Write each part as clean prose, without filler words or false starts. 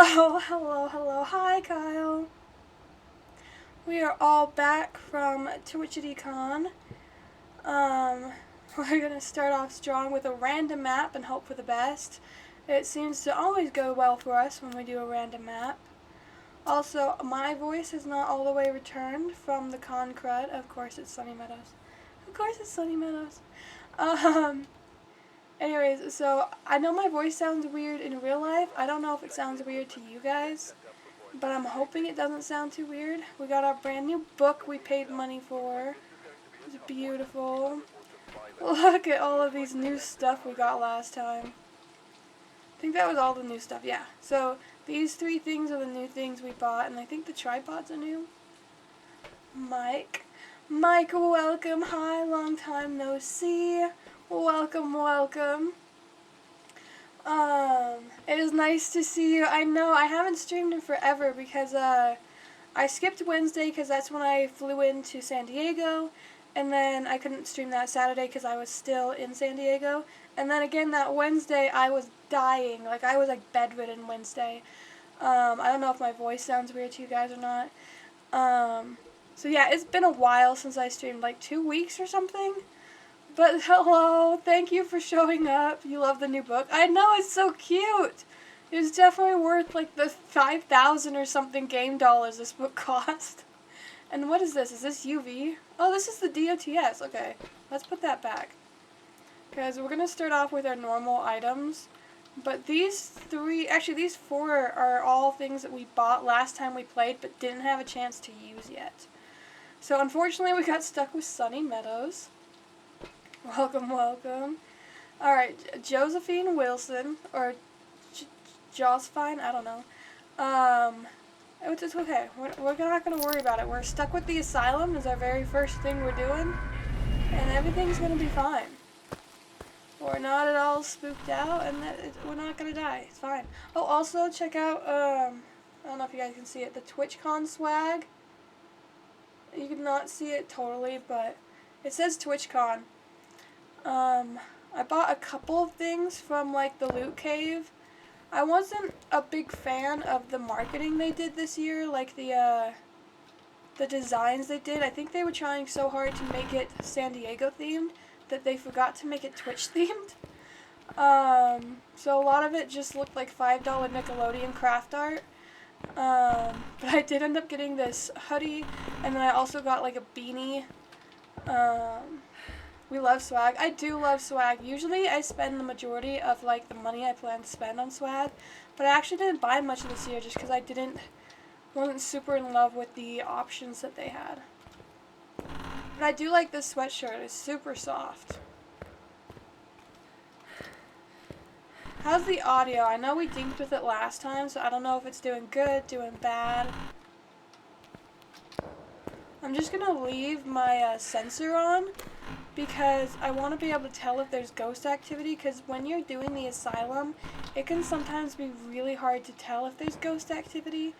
Oh, hello, hello. Hi, Kyle. We are all back from TwitchCon. We're going to start off strong with a random map and hope for the best. It seems to always go well for us when we do a random map. Also, my voice is not all the way returned from the con crud. Of course, it's Sunny Meadows. Of course, it's Sunny Meadows. Anyways, so I know my voice sounds weird in real life. I don't know if it sounds weird to you guys, but I'm hoping it doesn't sound too weird. We got our brand new book we paid money for. It's beautiful. Look at all of these new stuff we got last time. I think that was all the new stuff, yeah. So these 3 things are the new things we bought, and I think the tripods are new. Mike, welcome. Hi, long time no see. Welcome, welcome. It is nice to see you. I know I haven't streamed in forever because I skipped Wednesday because that's when I flew into San Diego, and then I couldn't stream that Saturday because I was still in San Diego, and then again that Wednesday I was dying. Like, I was like bedridden Wednesday. I don't know if my voice sounds weird to you guys or not. So yeah, it's been a while since I streamed, like 2 weeks or something. But hello, thank you for showing up. You love the new book. I know, it's so cute. It's definitely worth like the 5,000 or something game dollars this book cost. And what is this? Is this UV? Oh, this is the DOTS. Okay, let's put that back. Because we're going to start off with our normal items. But these 4 are all things that we bought last time we played but didn't have a chance to use yet. So unfortunately we got stuck with Sunny Meadows. Welcome, welcome. Alright, Josephine Wilson, or Josephine, I don't know. It's okay. We're not going to worry about it. We're stuck with the asylum is our very first thing we're doing, and everything's going to be fine. We're not at all spooked out, and we're not going to die. It's fine. Oh, also check out, I don't know if you guys can see it, the TwitchCon swag. You can not see it totally, but it says TwitchCon. I bought a couple of things from, like, the Loot Cave. I wasn't a big fan of the marketing they did this year, like the designs they did. I think they were trying so hard to make it San Diego themed that they forgot to make it Twitch themed. So a lot of it just looked like $5 Nickelodeon craft art. But I did end up getting this hoodie, and then I also got like a beanie. We love swag. I do love swag. Usually I spend the majority of like the money I plan to spend on swag, but I actually didn't buy much this year just because I wasn't super in love with the options that they had. But I do like this sweatshirt. It's super soft. How's the audio? I know we dinked with it last time, so I don't know if it's doing good, doing bad. I'm just going to leave my sensor on because I want to be able to tell if there's ghost activity, because when you're doing the asylum, it can sometimes be really hard to tell if there's ghost activity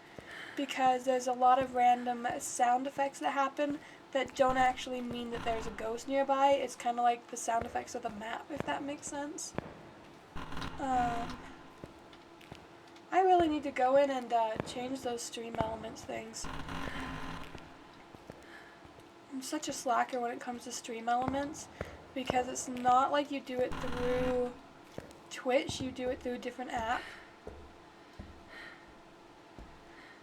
because there's a lot of random sound effects that happen that don't actually mean that there's a ghost nearby. It's kind of like the sound effects of the map, if that makes sense. I really need to go in and change those stream elements things. I'm such a slacker when it comes to stream elements because it's not like you do it through Twitch, you do it through a different app.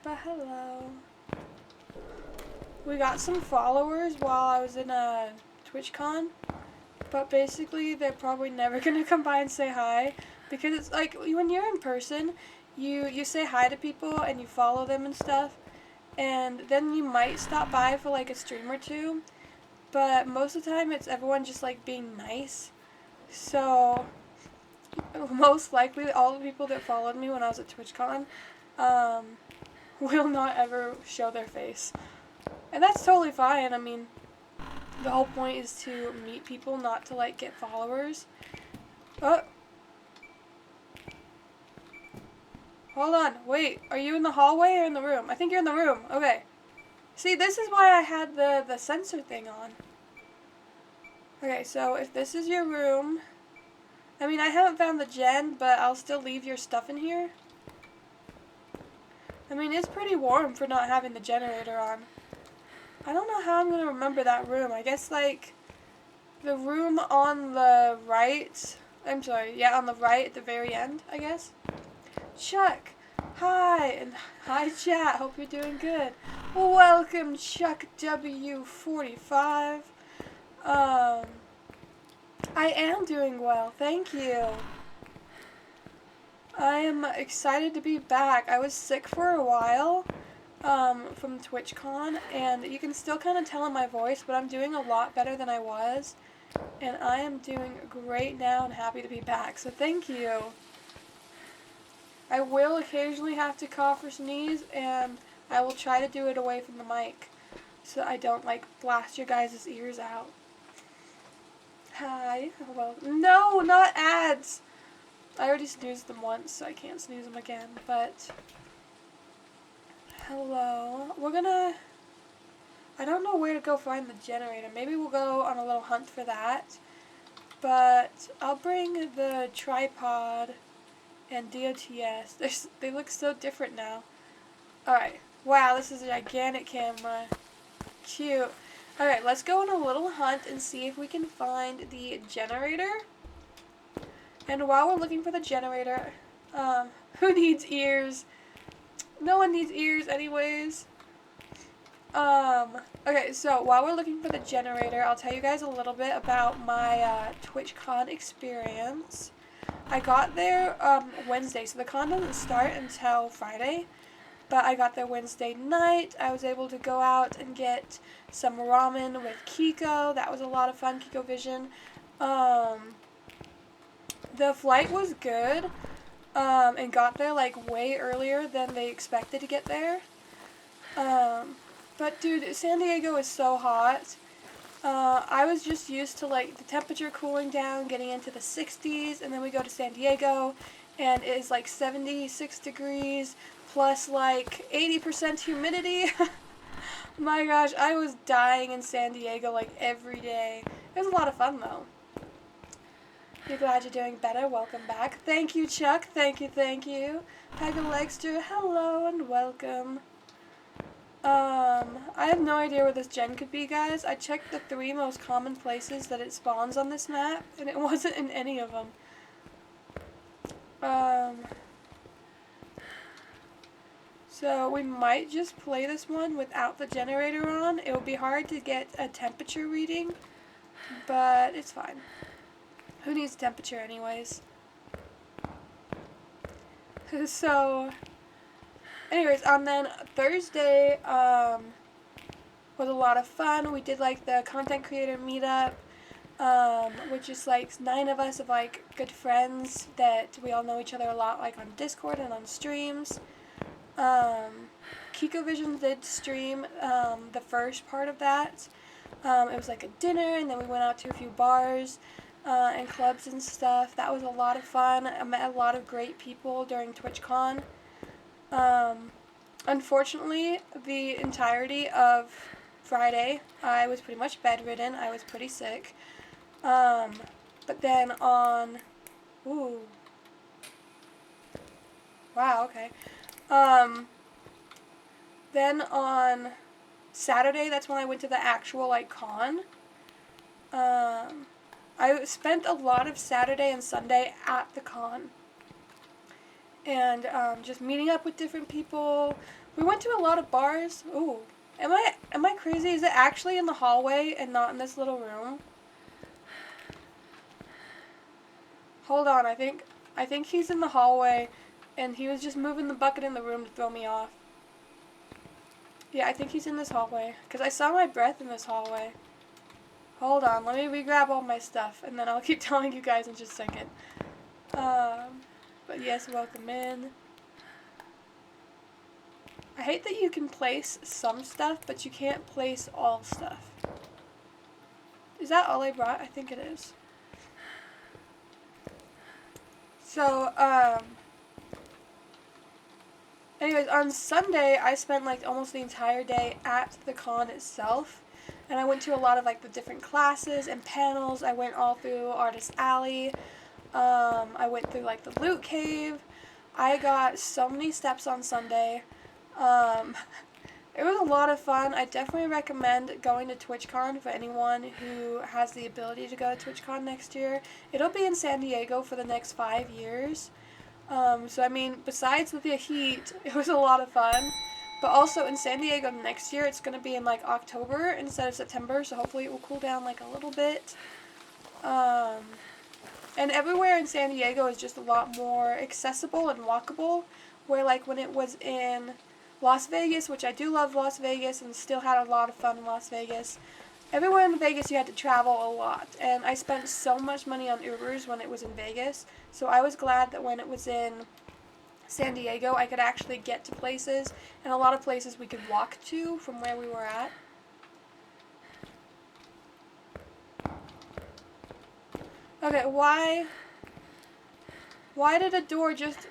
But hello. We got some followers while I was in TwitchCon, but basically they're probably never gonna come by and say hi because it's like when you're in person, you say hi to people and you follow them and stuff, and then you might stop by for like a stream or two, but most of the time it's everyone just like being nice. So most likely all the people that followed me when I was at TwitchCon will not ever show their face. And that's totally fine. I mean, the whole point is to meet people, not to like get followers. Oh. Hold on, wait, are you in the hallway or in the room? I think you're in the room. Okay. See, this is why I had the sensor thing on. Okay, so if this is your room, I mean, I haven't found the gen, but I'll still leave your stuff in here. I mean, it's pretty warm for not having the generator on. I don't know how I'm going to remember that room. I guess, like, the room on the right. I'm sorry, yeah, on the right at the very end, I guess. Chuck, hi, and hi chat, hope you're doing good. Welcome, Chuck W45. I am doing well, thank you. I am excited to be back. I was sick for a while from TwitchCon, and you can still kind of tell in my voice, but I'm doing a lot better than I was, and I am doing great now and happy to be back, so thank you. I will occasionally have to cough or sneeze, and I will try to do it away from the mic so I don't, like, blast your guys' ears out. Hi. Well, no, not ads! I already snoozed them once, so I can't snooze them again, but... Hello. We're gonna... I don't know where to go find the generator. Maybe we'll go on a little hunt for that. But I'll bring the tripod and DOTS. They look so different now. Alright. Wow, this is a gigantic camera. Cute. Alright, let's go on a little hunt and see if we can find the generator. And while we're looking for the generator, who needs ears? No one needs ears anyways. Okay, so while we're looking for the generator, I'll tell you guys a little bit about my TwitchCon experience. I got there Wednesday, so the con doesn't start until Friday, but I got there Wednesday night. I was able to go out and get some ramen with Kiko. That was a lot of fun, Kiko Vision. The flight was good, and got there like way earlier than they expected to get there. But dude, San Diego is so hot. I was just used to like the temperature cooling down, getting into the 60s, and then we go to San Diego, and it is like 76 degrees, plus like 80% humidity. My gosh, I was dying in San Diego like every day. It was a lot of fun though. You're glad you're doing better. Welcome back. Thank you, Chuck. Thank you, thank you. Pegalegstra, hello and welcome. I have no idea where this gen could be, guys. I checked the 3 most common places that it spawns on this map, and it wasn't in any of them. So we might just play this one without the generator on. It will be hard to get a temperature reading, but it's fine. Who needs temperature anyways? So, anyways, then Thursday was a lot of fun. We did like the content creator meetup, which is like 9 of us of like good friends that we all know each other a lot, like on Discord and on streams. Kiko Vision did stream the first part of that. It was like a dinner, and then we went out to a few bars and clubs and stuff. That was a lot of fun. I met a lot of great people during TwitchCon. Unfortunately, the entirety of Friday, I was pretty much bedridden. I was pretty sick. But then on... Ooh. Wow, okay. Then on Saturday, that's when I went to the actual, like, con. I spent a lot of Saturday and Sunday at the con. And, just meeting up with different people. We went to a lot of bars. Ooh. Am I crazy? Is it actually in the hallway and not in this little room? Hold on, I think he's in the hallway, and he was just moving the bucket in the room to throw me off. Yeah, I think he's in this hallway, because I saw my breath in this hallway. Hold on, let me re-grab all my stuff, and then I'll keep telling you guys in just a second. But yes, welcome in. I hate that you can place some stuff, but you can't place all stuff. Is that all I brought? I think it is. So, anyways, on Sunday, I spent, like, almost the entire day at the con itself. And I went to a lot of, like, the different classes and panels. I went all through Artist Alley. I went through, like, the Loot Cave. I got so many steps on Sunday. It was a lot of fun. I definitely recommend going to TwitchCon for anyone who has the ability to go to TwitchCon next year. It'll be in San Diego for the next 5 years. So I mean, besides the heat, it was a lot of fun. But also in San Diego next year, it's going to be in like October instead of September, so hopefully it will cool down like a little bit. And everywhere in San Diego is just a lot more accessible and walkable, where like when it was in Las Vegas, which I do love Las Vegas and still had a lot of fun in Las Vegas, everywhere in Vegas you had to travel a lot, and I spent so much money on Ubers when it was in Vegas, so I was glad that when it was in San Diego I could actually get to places, and a lot of places we could walk to from where we were at. Okay, why did a door just...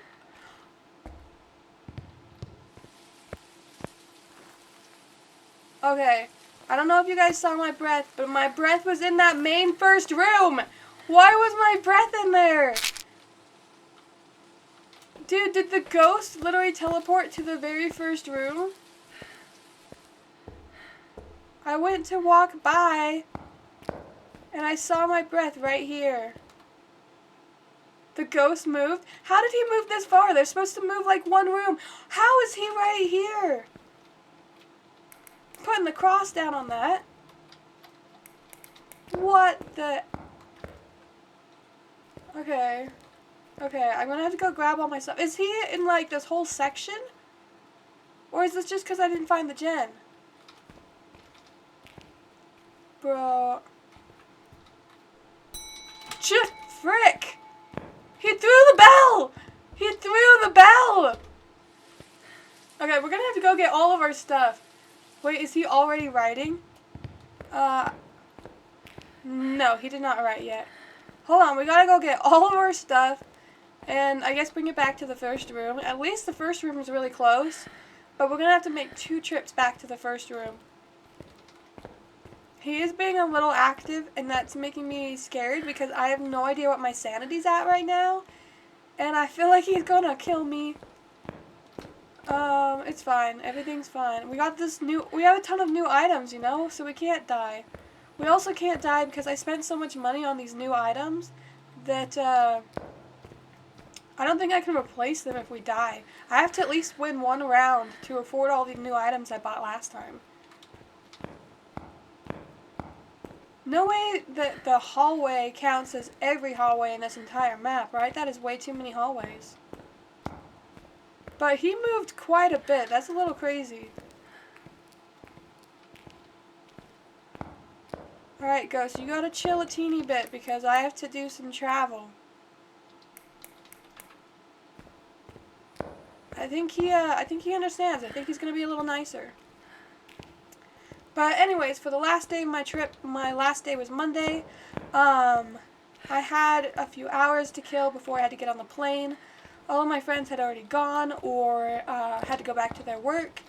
Okay, I don't know if you guys saw my breath, but my breath was in that main first room! Why was my breath in there? Dude, did the ghost literally teleport to the very first room? I went to walk by, and I saw my breath right here. The ghost moved? How did he move this far? They're supposed to move like one room. How is he right here? Putting the cross down on that. What the... Okay. Okay, I'm gonna have to go grab all my stuff. Is he in like this whole section? Or is this just because I didn't find the gen? Bro. Frick! He threw the bell! He threw the bell! Okay, we're gonna have to go get all of our stuff. Wait, is he already writing? No, he did not write yet. Hold on, we gotta go get all of our stuff, and I guess bring it back to the first room. At least the first room is really close, but we're gonna have to make 2 trips back to the first room. He is being a little active, and that's making me scared because I have no idea what my sanity's at right now, and I feel like he's gonna kill me. It's fine. Everything's fine. We got we have a ton of new items, you know, so we can't die. We also can't die because I spent so much money on these new items that, I don't think I can replace them if we die. I have to at least win 1 round to afford all the new items I bought last time. No way that the hallway counts as every hallway in this entire map, right? That is way too many hallways. But he moved quite a bit. That's a little crazy. Alright, Ghost, you gotta chill a teeny bit because I have to do some travel. I think he understands. I think he's gonna be a little nicer. But anyways, for the last day of my trip, my last day was Monday. I had a few hours to kill before I had to get on the plane. All of my friends had already gone or had to go back to their work.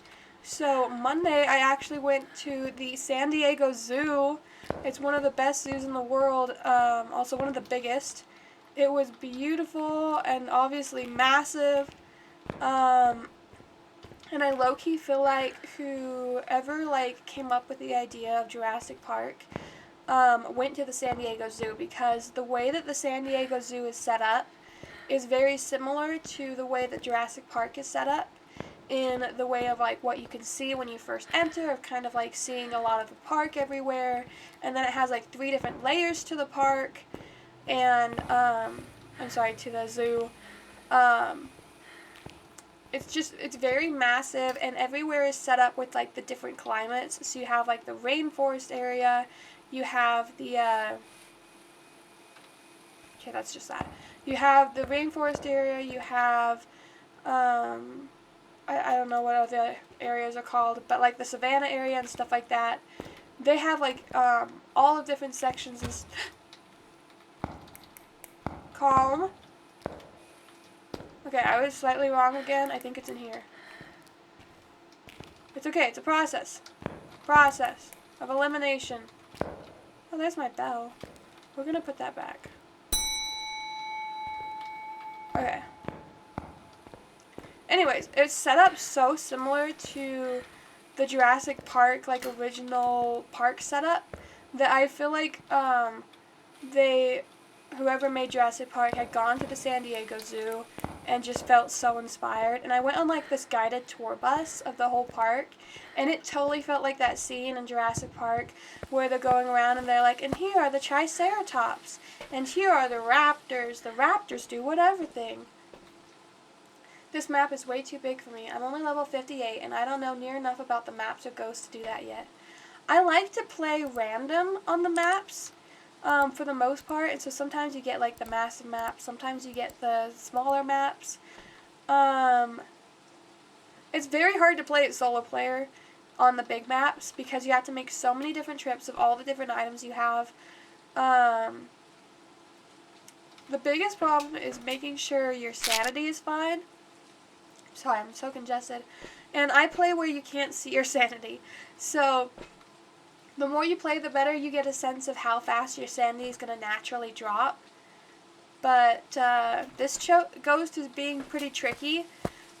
So Monday I actually went to the San Diego Zoo. It's one of the best zoos in the world, also one of the biggest. It was beautiful and obviously massive. And I low-key feel like whoever came up with the idea of Jurassic Park went to the San Diego Zoo, because the way that the San Diego Zoo is set up is very similar to the way that Jurassic Park is set up, in the way of what you can see when you first enter, of kind of seeing a lot of the park everywhere, and then it has 3 different layers to the park, and to the zoo. It's very massive, and everywhere is set up with the different climates. So you have the rainforest area, you have the okay, that's just that. You have the rainforest area, you have I don't know what other areas are called, but the savanna area and stuff like that. They have all the different sections and calm. Okay, I was slightly wrong again. I think it's in here. It's okay, it's a process. Process of elimination. Oh, there's my bell. We're gonna put that back. Okay. Anyways, it's set up so similar to the Jurassic Park, like, original park setup that I feel like, whoever made Jurassic Park had gone to the San Diego Zoo and just felt so inspired. And I went on, like, this guided tour bus of the whole park, and it totally felt like that scene in Jurassic Park where they're going around and they're like, and here are the Triceratops, and here are the raptors. The raptors do whatever thing. This map is way too big for me. I'm only level 58, and I don't know near enough about the maps or ghosts to do that yet. I like to play random on the maps, for the most part, and so sometimes you get, like, the massive maps, sometimes you get the smaller maps. It's very hard to play it solo player on the big maps, because you have to make so many different trips of all the different items you have. The biggest problem is making sure your sanity is fine. Sorry, I'm so congested. And I play where you can't see your sanity. So, the more you play, the better you get a sense of how fast your sanity is going to naturally drop. But this ghost is being pretty tricky.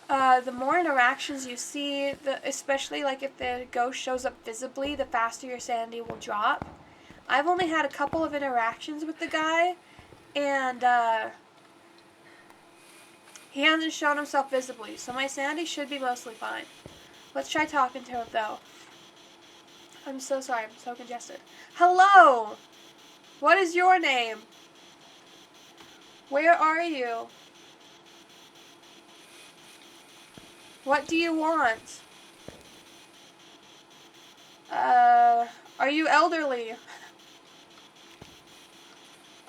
The more interactions you see, especially like if the ghost shows up visibly, the faster your sanity will drop. I've only had a couple of interactions with the guy, and he hasn't shown himself visibly, so my sanity should be mostly fine. Let's try talking to him, though. I'm so sorry, I'm so congested. Hello! What is your name? Where are you? What do you want? Are you elderly?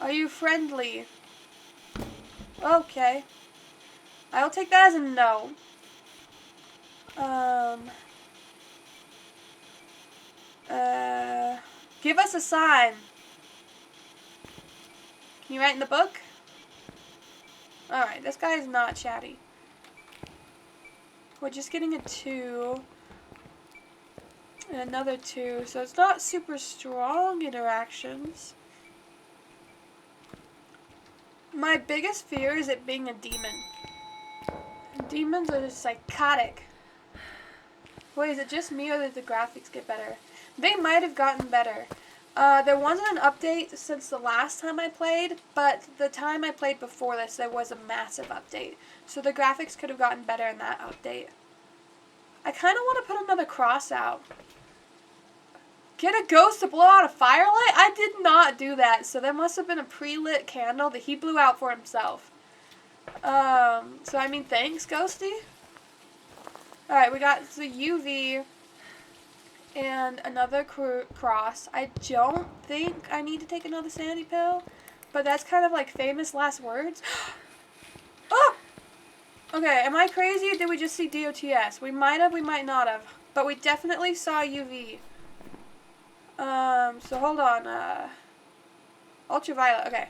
Are you friendly? Okay. I'll take that as a no. Give us a sign. Can you write in the book? Alright, this guy is not chatty. We're just getting a 2. And another 2, so it's not super strong interactions. My biggest fear is it being a demon. Demons are just psychotic. Wait, is it just me or did the graphics get better? They might have gotten better. There wasn't an update since the last time I played, but the time I played before this, there was a massive update. So the graphics could have gotten better in that update. I kind of want to put another cross out. Get a ghost to blow out a firelight? I did not do that, so there must have been a pre-lit candle that he blew out for himself. So I mean, thanks, Ghosty. Alright, we got the UV and another cross. I don't think I need to take another sanity pill, but that's kind of like famous last words. Oh! Okay, am I crazy or did we just see DOTS? We might have, we might not have, but we definitely saw UV. So hold on, ultraviolet, okay.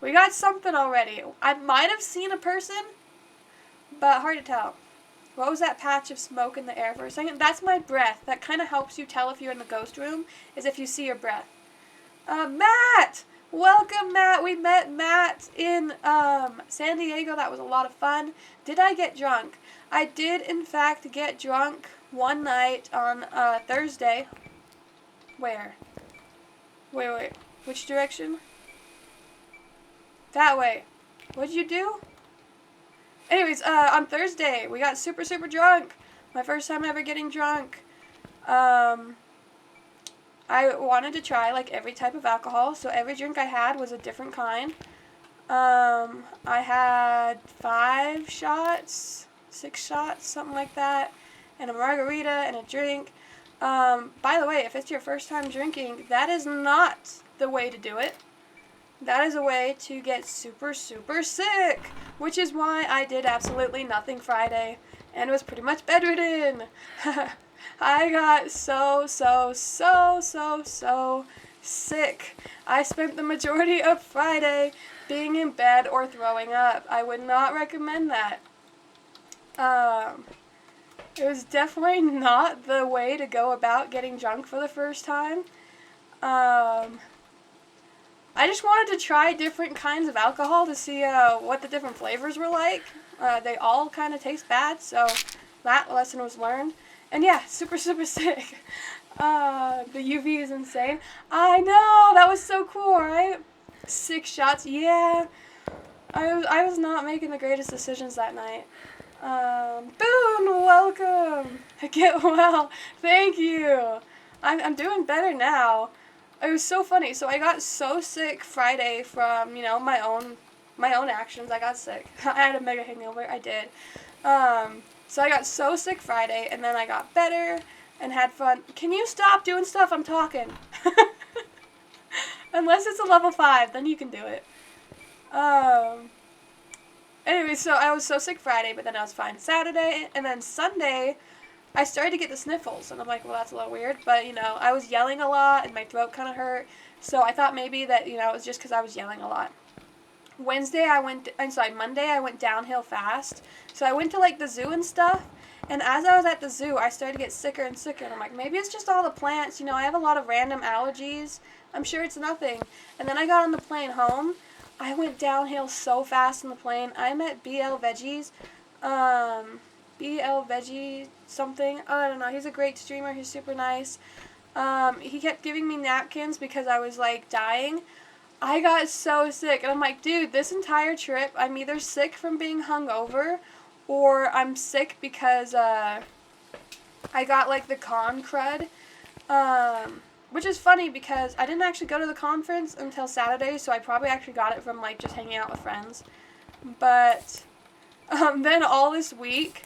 We got something already. I might have seen a person, but hard to tell. What was that patch of smoke in the air for a second? That's my breath. That kind of helps you tell if you're in the ghost room, is if you see your breath. Matt! Welcome, Matt. We met Matt in, San Diego. That was a lot of fun. Did I get drunk? I did, in fact, get drunk one night on, Thursday. Where? Wait. Which direction? That way. What'd you do? Anyways, on Thursday, we got super, super drunk. My first time ever getting drunk. I wanted to try, like, every type of alcohol, so every drink I had was a different kind. I had 5 shots, 6 shots, something like that, and a margarita and a drink. By the way, if it's your first time drinking, that is not the way to do it. That is a way to get super, super sick, which is why I did absolutely nothing Friday and was pretty much bedridden. I got so sick. I spent the majority of Friday being in bed or throwing up. I would not recommend that. It was definitely not the way to go about getting drunk for the first time. I just wanted to try different kinds of alcohol to see what the different flavors were like. They all kind of taste bad, so that lesson was learned. And yeah, super, super sick. The UV is insane. I know, that was so cool, right? 6 shots, yeah. I was not making the greatest decisions that night. Boone, welcome. Get well. Thank you. I'm doing better now. It was so funny. So I got so sick Friday from, you know, my own actions. I got sick. I had a mega hangover. I did. So I got so sick Friday, and then I got better and had fun. Can you stop doing stuff? I'm talking. Unless it's a level 5, then you can do it. Anyway, so I was so sick Friday, but then I was fine Saturday, and then Sunday, I started to get the sniffles, and I'm like, well, that's a little weird, but, you know, I was yelling a lot, and my throat kind of hurt, so I thought maybe that, you know, it was just because I was yelling a lot. Monday, I went downhill fast, so I went to, like, the zoo and stuff, and as I was at the zoo, I started to get sicker and sicker, and I'm like, maybe it's just all the plants, you know, I have a lot of random allergies, I'm sure it's nothing, and then I got on the plane home. I went downhill so fast on the plane. I met BL Veggies. BL Veggie something. I don't know. He's a great streamer. He's super nice. He kept giving me napkins because I was, like, dying. I got so sick. And I'm like, dude, this entire trip, I'm either sick from being hungover or I'm sick because I got, like, the con crud. Which is funny because I didn't actually go to the conference until Saturday, so I probably actually got it from, like, just hanging out with friends. But then all this week,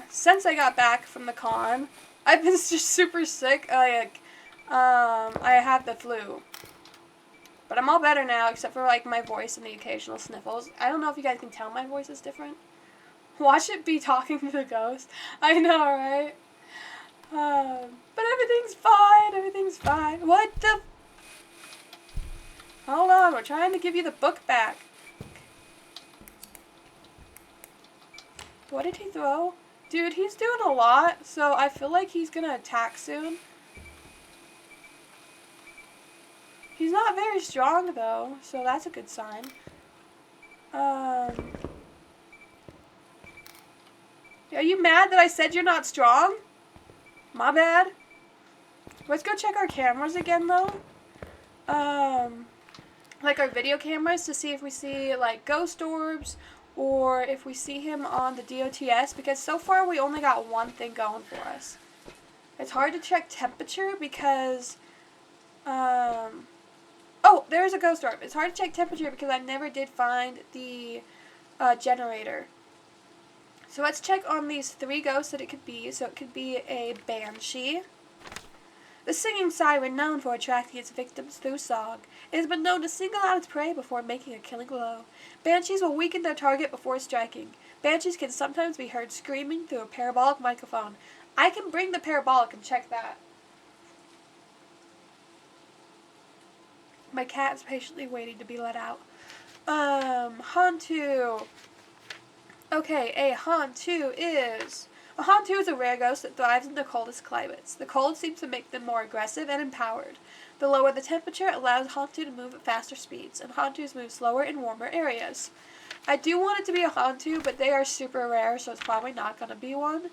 since I got back from the con, I've been just super sick. Like, I had the flu. But I'm all better now, except for, like, my voice and the occasional sniffles. I don't know if you guys can tell my voice is different. Watch it be talking to the ghost. I know, right? But everything's fine, everything's fine. What the? Hold on, we're trying to give you the book back. What did he throw? Dude, he's doing a lot, so I feel like he's gonna attack soon. He's not very strong, though, so that's a good sign. Are you mad that I said you're not strong? My bad. Let's go check our cameras again, though. Like our video cameras to see if we see, like, ghost orbs or if we see him on the DOTS, because so far we only got one thing going for us. It's hard to check temperature because, oh, there's a ghost orb. It's hard to check temperature because I never did find the generator. So let's check on these 3 ghosts that it could be. So it could be a banshee. The singing siren, known for attracting its victims through song, it has been known to single out its prey before making a killing blow. Banshees will weaken their target before striking. Banshees can sometimes be heard screaming through a parabolic microphone. I can bring the parabolic and check that. My cat is patiently waiting to be let out. Hantu. Okay, a Hantu is a rare ghost that thrives in the coldest climates. The cold seems to make them more aggressive and empowered. The lower the temperature allows Hantu to move at faster speeds, and Hantus move slower in warmer areas. I do want it to be a Hantu, but they are super rare, so it's probably not going to be one.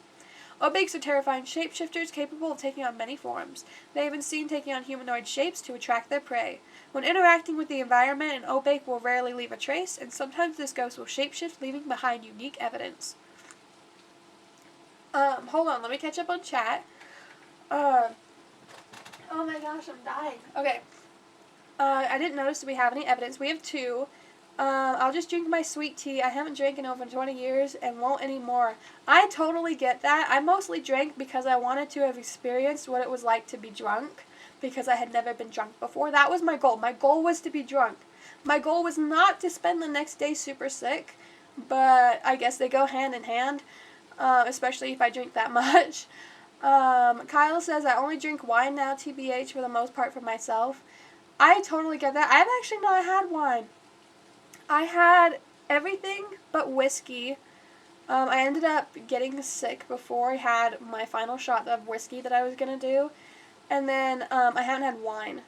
Obakes are terrifying shapeshifters capable of taking on many forms. They have been seen taking on humanoid shapes to attract their prey. When interacting with the environment, an Obake will rarely leave a trace, and sometimes this ghost will shapeshift, leaving behind unique evidence. Hold on, let me catch up on chat. Oh my gosh, I'm dying. Okay. I didn't notice that we have any evidence. We have 2. I'll just drink my sweet tea. I haven't drank in over 20 years and won't anymore. I totally get that. I mostly drank because I wanted to have experienced what it was like to be drunk, because I had never been drunk before. That was my goal. My goal was to be drunk. My goal was not to spend the next day super sick, but I guess they go hand in hand, especially if I drink that much. Kyle says, I only drink wine now, TBH, for the most part for myself. I totally get that. I've actually not had wine. I had everything but whiskey. I ended up getting sick before I had my final shot of whiskey that I was going to do. And then I haven't had wine.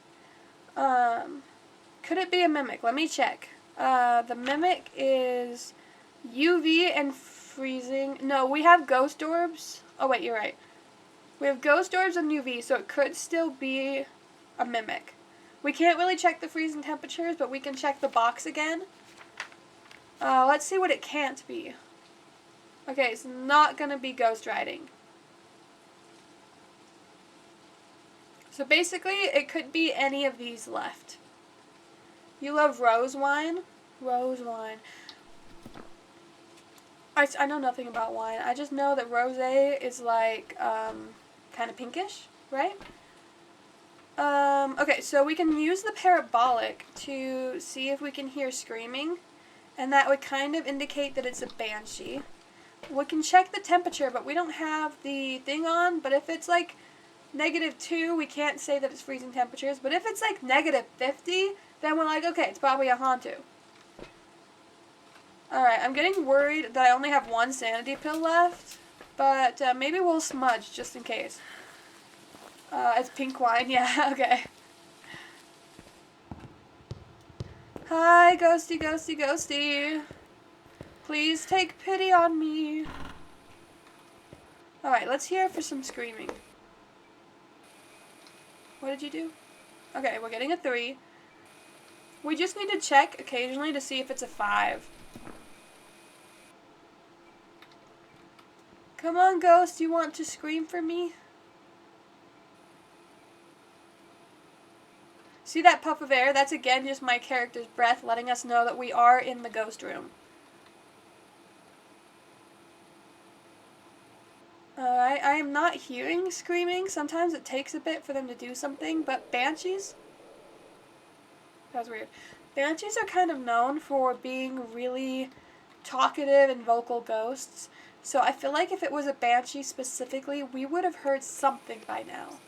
Could it be a mimic? Let me check. The mimic is UV and freezing. No, we have ghost orbs. Oh wait, you're right. We have ghost orbs and UV, so it could still be a mimic. We can't really check the freezing temperatures, but we can check the box again. Let's see what it can't be. Okay, it's not going to be ghost riding. So basically, it could be any of these left. You love rose wine? Rose wine. I know nothing about wine. I just know that rosé is like kind of pinkish, right? Okay, so we can use the parabolic to see if we can hear screaming, and that would kind of indicate that it's a banshee. We can check the temperature, but we don't have the thing on, but if it's like -2, we can't say that it's freezing temperatures, but if it's like -50, then we're like, okay, it's probably a Hantu. Alright, I'm getting worried that I only have one sanity pill left, but maybe we'll smudge just in case. It's pink wine, yeah, okay. Hi, ghosty, ghosty, ghosty. Please take pity on me. Alright, let's hear for some screaming. What did you do? Okay, we're getting a 3. We just need to check occasionally to see if it's a 5. Come on, ghost, you want to scream for me? See that puff of air? That's again just my character's breath letting us know that we are in the ghost room. Alright, I am not hearing screaming. Sometimes it takes a bit for them to do something, but banshees? That was weird. Banshees are kind of known for being really talkative and vocal ghosts. So I feel like if it was a banshee specifically, we would have heard something by now.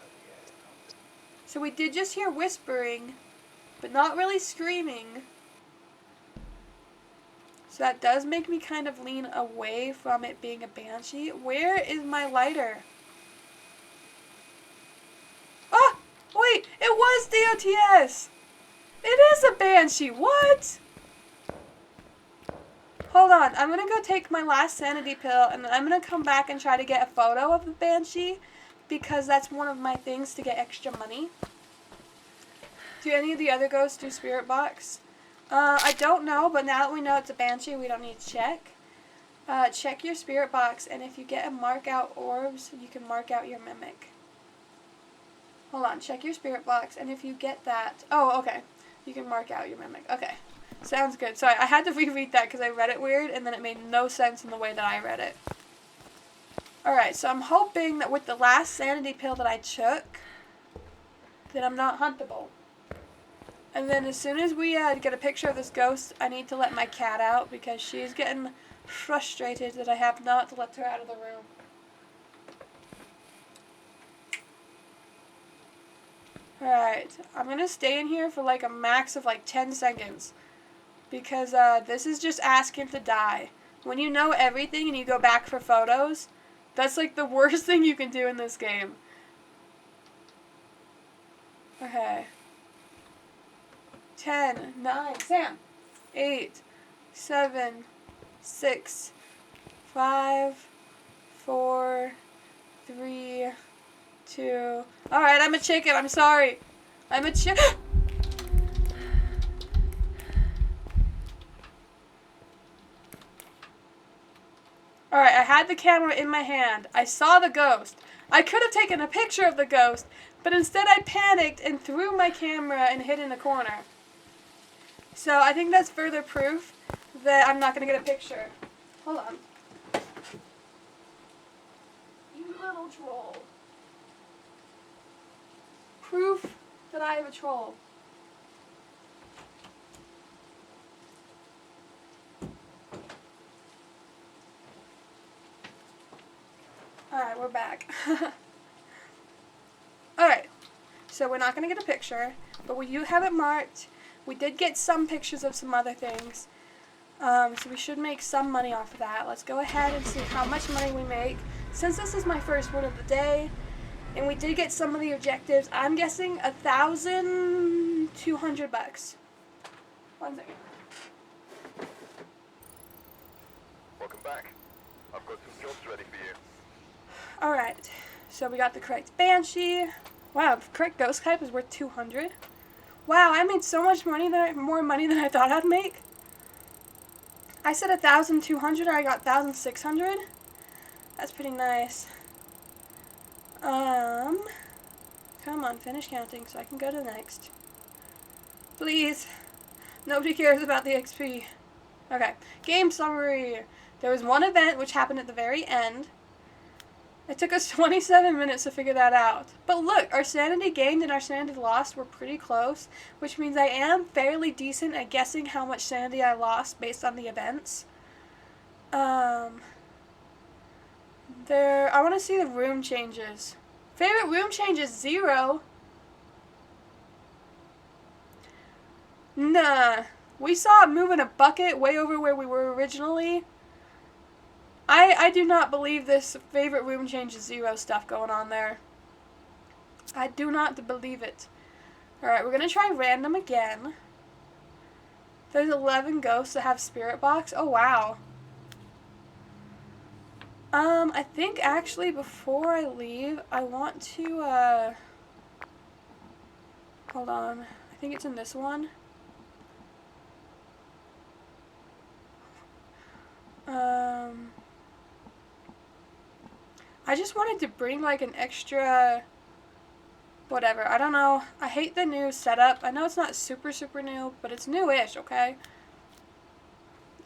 So we did just hear whispering, but not really screaming. So that does make me kind of lean away from it being a banshee. Where is my lighter? Oh! Wait! It was DOTS! It is a banshee! What? Hold on, I'm gonna go take my last sanity pill, and then I'm gonna come back and try to get a photo of the banshee, because that's one of my things to get extra money. Do any of the other ghosts do spirit box? I don't know, but now that we know it's a banshee, we don't need to check. Check your spirit box, and if you get a mark out orbs, you can mark out your mimic. Hold on, check your spirit box, and if you get that... Oh, okay. You can mark out your mimic. Okay. Sounds good. Sorry, I had to reread that because I read it weird, and then it made no sense in the way that I read it. Alright, so I'm hoping that with the last sanity pill that I took, that I'm not huntable. And then as soon as we get a picture of this ghost, I need to let my cat out because she's getting frustrated that I have not let her out of the room. Alright, I'm going to stay in here for like a max of like 10 seconds. Because this is just asking to die. When you know everything and you go back for photos, that's like the worst thing you can do in this game. Okay. 10, 9, Sam. 8, 7, 6, 5, 4, 3, 2. Alright, I'm a chicken. I'm sorry. I'm a chicken. Alright, I had the camera in my hand. I saw the ghost. I could have taken a picture of the ghost, but instead I panicked and threw my camera and hid in a corner. So I think that's further proof that I'm not going to get a picture. Hold on. You little troll. Proof that I have a troll. Alright, we're back. Alright, so we're not going to get a picture, but we do have it marked. We did get some pictures of some other things, so we should make some money off of that. Let's go ahead and see how much money we make. Since this is my first one of the day, and we did get some of the objectives, I'm guessing 1,200 bucks. 1 second. Welcome back. I've got some jobs ready for you. Alright, so we got the correct Banshee. Wow, the correct ghost type is worth 200. Wow, I made so much money more money than I thought I'd make. I said 1,200, I got 1,600. That's pretty nice. Come on, finish counting so I can go to the next. Please. Nobody cares about the XP. Okay, game summary. There was one event which happened at the very end. It took us 27 minutes to figure that out. But look, our sanity gained and our sanity lost were pretty close, which means I am fairly decent at guessing how much sanity I lost based on the events. I want to see the room changes. Favorite room change is 0. Nah. We saw it move in a bucket way over where we were originally. I do not believe this favorite room change is 0 stuff going on there. I do not believe it. Alright, we're going to try random again. There's 11 ghosts that have spirit box. Oh, wow. I think actually before I leave, I want to, hold on. I think it's in this one. I just wanted to bring like an extra, whatever, I don't know. I hate the new setup. I know it's not super new, but it's newish, okay?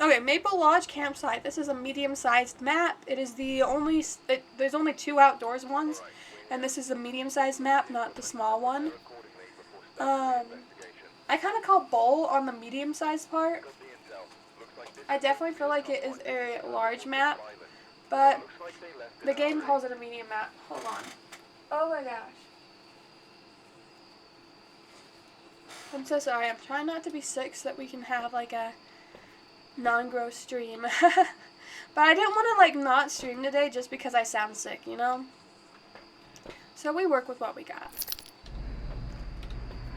Okay, Maple Lodge Campsite. This is a medium-sized map. It is the only, there's only 2 outdoors ones, and this is a medium-sized map, not the small one. I kind of call Bowl on the medium-sized part. I definitely feel like it is a large map, but the game calls it a medium map. Hold on. Oh my gosh. I'm so sorry. I'm trying not to be sick so that we can have like a non-gross stream. But I didn't want to like not stream today just because I sound sick, you know? So we work with what we got.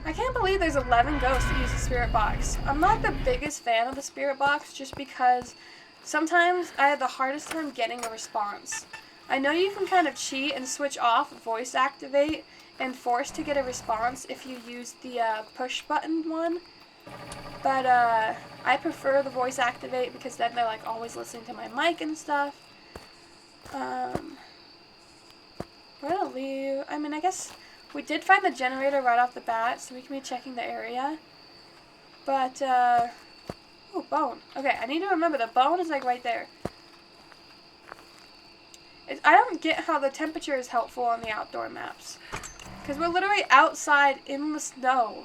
I can't believe there's 11 ghosts that use the spirit box. I'm not the biggest fan of the spirit box just because sometimes I have the hardest time getting a response. I know you can kind of cheat and switch off voice activate and force to get a response if you use the push button one. But I prefer the voice activate because then they're like always listening to my mic and stuff. We're gonna leave. I mean, I guess we did find the generator right off the bat, so we can be checking the area. But, oh, bone. Okay, I need to remember the bone is like right there. I don't get how the temperature is helpful on the outdoor maps. Because we're literally outside in the snow.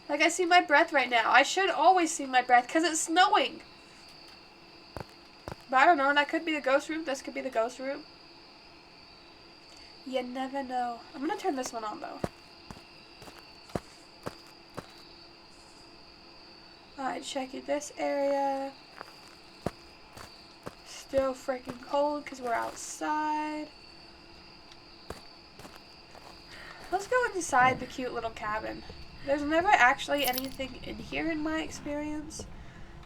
Like, I see my breath right now. I should always see my breath because it's snowing. But I don't know, that could be the ghost room. This could be the ghost room. You never know. I'm going to turn this one on, though. Alright, checking this area. Still freaking cold because we're outside. Let's go inside the cute little cabin. There's never actually anything in here in my experience,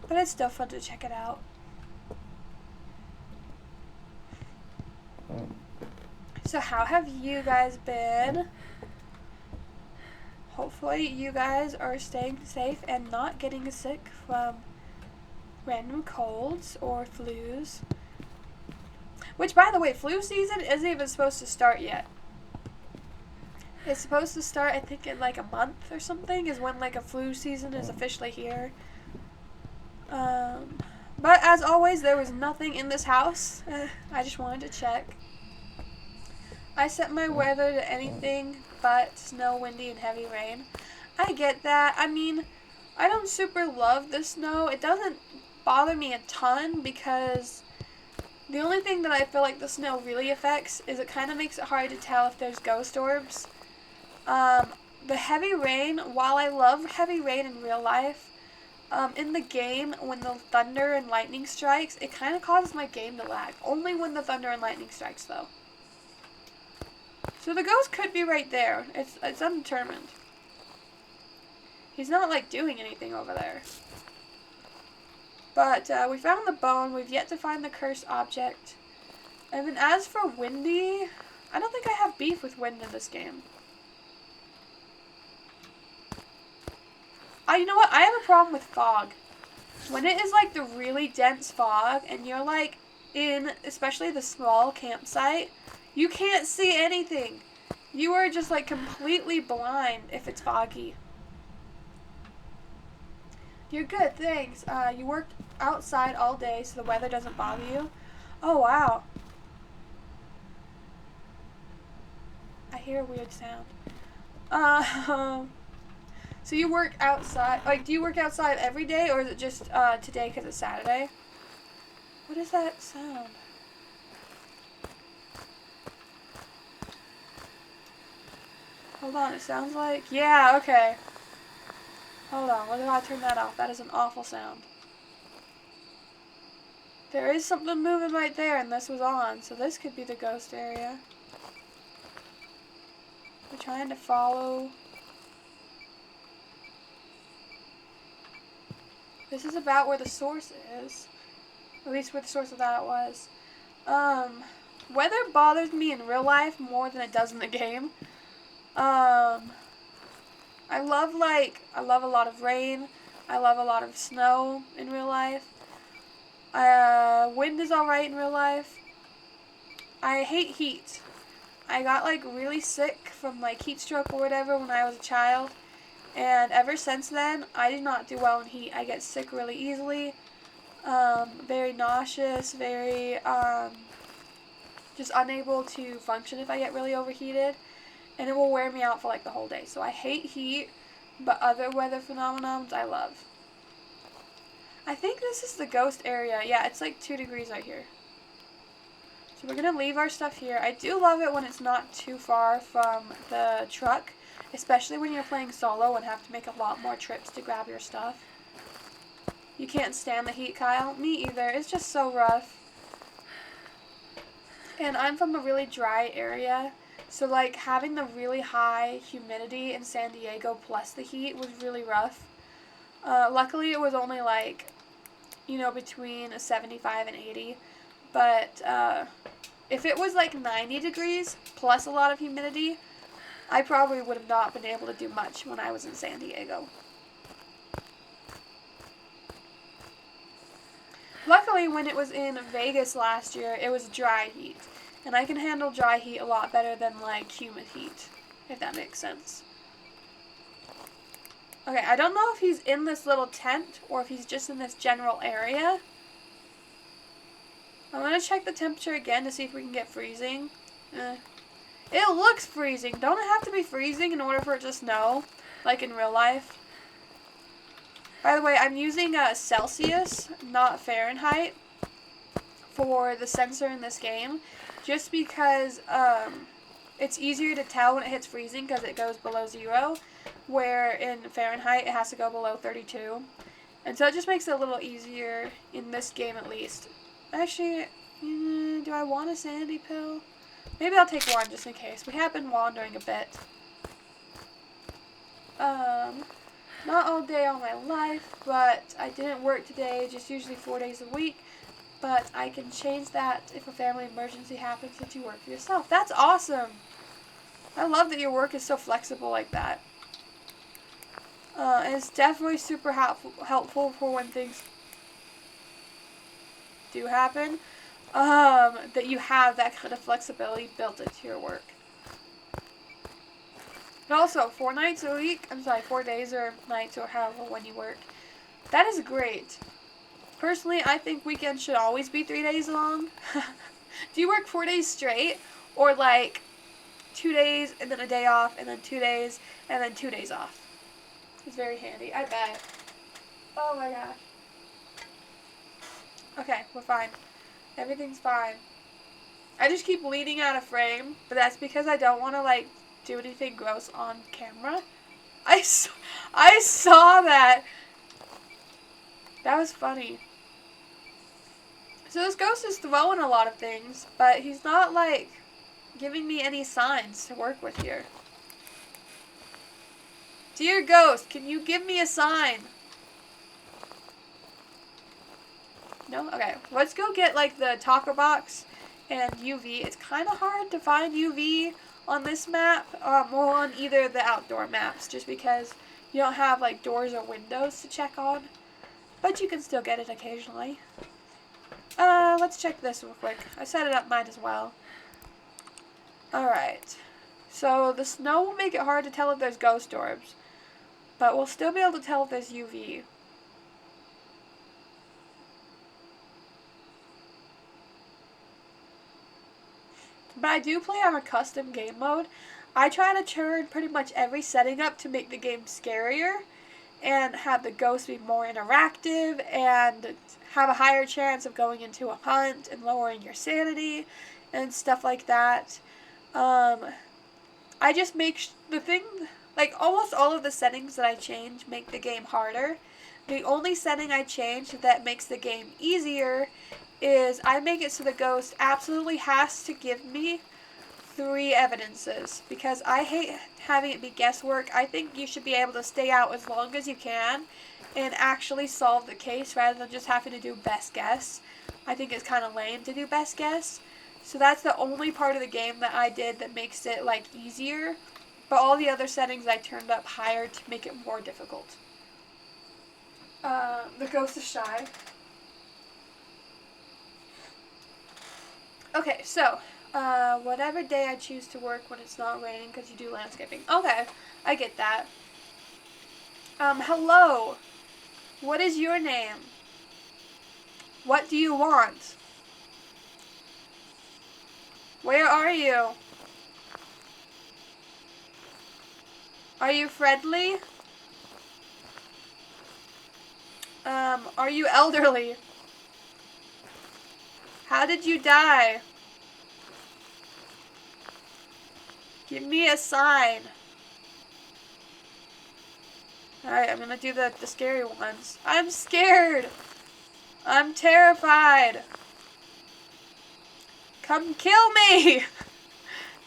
but it's still fun to check it out. So how have you guys been? Hopefully you guys are staying safe and not getting sick from random colds or flus. Which, by the way, flu season isn't even supposed to start yet. It's supposed to start, I think, in like a month or something, is when like a flu season is officially here. But as always, there was nothing in this house. I just wanted to check. I set my weather to anything but snow, windy, and heavy rain. I get that. I mean, I don't super love the snow. It doesn't bother me a ton because the only thing that I feel like the snow really affects is it kind of makes it hard to tell if there's ghost orbs. The heavy rain, while I love heavy rain in real life, in the game, when the thunder and lightning strikes, it kind of causes my game to lag. Only when the thunder and lightning strikes, though. So the ghost could be right there. It's undetermined. He's not, like, doing anything over there. But we found the bone. We've yet to find the cursed object. And then as for Windy, I don't think I have beef with Wind in this game. You know what? I have a problem with fog. When it is like the really dense fog and you're like in, especially the small campsite, you can't see anything. You are just like completely blind if it's foggy. You're good, thanks. You worked outside all day so the weather doesn't bother you. Oh, wow. I hear a weird sound. So you work outside, like, do you work outside every day, or is it just, today because it's Saturday? What is that sound? Hold on, it sounds like, yeah, okay. Hold on, what if I turn that off? That is an awful sound. There is something moving right there, and this was on, so this could be the ghost area. We're trying to follow. This is about where the source is. At least where the source of that was. Weather bothers me in real life more than it does in the game. I love a lot of rain. I love a lot of snow in real life. Wind is alright in real life. I hate heat. I got like really sick from like heat stroke or whatever when I was a child. And ever since then, I do not do well in heat. I get sick really easily. Very nauseous, very, just unable to function if I get really overheated. And it will wear me out for like the whole day. So I hate heat, but other weather phenomenons I love. I think this is the ghost area. Yeah, it's like 2 degrees right here. So we're going to leave our stuff here. I do love it when it's not too far from the truck. Especially when you're playing solo and have to make a lot more trips to grab your stuff. You can't stand the heat, Kyle. Me either. It's just so rough. And I'm from a really dry area. So like having the really high humidity in San Diego plus the heat was really rough. Luckily it was only like, you know, between 75 and 80. But if it was like 90 degrees plus a lot of humidity, I probably would have not been able to do much when I was in San Diego. Luckily, when it was in Vegas last year, it was dry heat. And I can handle dry heat a lot better than, like, humid heat, if that makes sense. Okay, I don't know if he's in this little tent or if he's just in this general area. I'm going to check the temperature again to see if we can get freezing. It looks freezing. Don't it have to be freezing in order for it to snow? Like in real life? By the way, I'm using Celsius, not Fahrenheit, for the sensor in this game. Just because it's easier to tell when it hits freezing because it goes below 0. Where in Fahrenheit it has to go below 32. And so it just makes it a little easier in this game at least. Actually, do I want a sanity pill? Maybe I'll take one just in case. We have been wandering a bit. Not all day all my life, but I didn't work today, just usually 4 days a week. But I can change that if a family emergency happens since you work for yourself. That's awesome! I love that your work is so flexible like that. And it's definitely super helpful for when things do happen. That you have that kind of flexibility built into your work. And also, 4 days or nights or however when you work. That is great. Personally, I think weekends should always be 3 days long. Do you work 4 days straight? Or like 2 days and then a day off and then 2 days and then 2 days off? It's very handy, I bet. Oh my gosh. Okay, we're fine. Everything's fine. I just keep leaning out of frame, but that's because I don't want to, like, do anything gross on camera. I saw that. That was funny. So this ghost is throwing a lot of things, but he's not, like, giving me any signs to work with here. Dear ghost, can you give me a sign? No? Okay. Let's go get, like, the talker box and UV. It's kind of hard to find UV on this map, or on either of the outdoor maps, just because you don't have, like, doors or windows to check on. But you can still get it occasionally. Let's check this real quick. I set it up mine as well. Alright. So, the snow will make it hard to tell if there's ghost orbs. But we'll still be able to tell if there's UV. But I do play on a custom game mode. I try to turn pretty much every setting up to make the game scarier and have the ghosts be more interactive and have a higher chance of going into a hunt and lowering your sanity and stuff like that. I just make the thing, like almost all of the settings that I change make the game harder. The only setting I change that makes the game easier is I make it so the ghost absolutely has to give me 3 evidences, because I hate having it be guesswork. I think you should be able to stay out as long as you can and actually solve the case rather than just having to do best guess. I think it's kind of lame to do best guess. So that's the only part of the game that I did that makes it like easier, but all the other settings I turned up higher to make it more difficult. The ghost is shy. Okay, so, whatever day I choose to work when it's not raining, because you do landscaping. Okay, I get that. Hello. What is your name? What do you want? Where are you? Are you friendly? Are you elderly? How did you die? Give me a sign. Alright, I'm gonna do the scary ones. I'm scared! I'm terrified! Come kill me!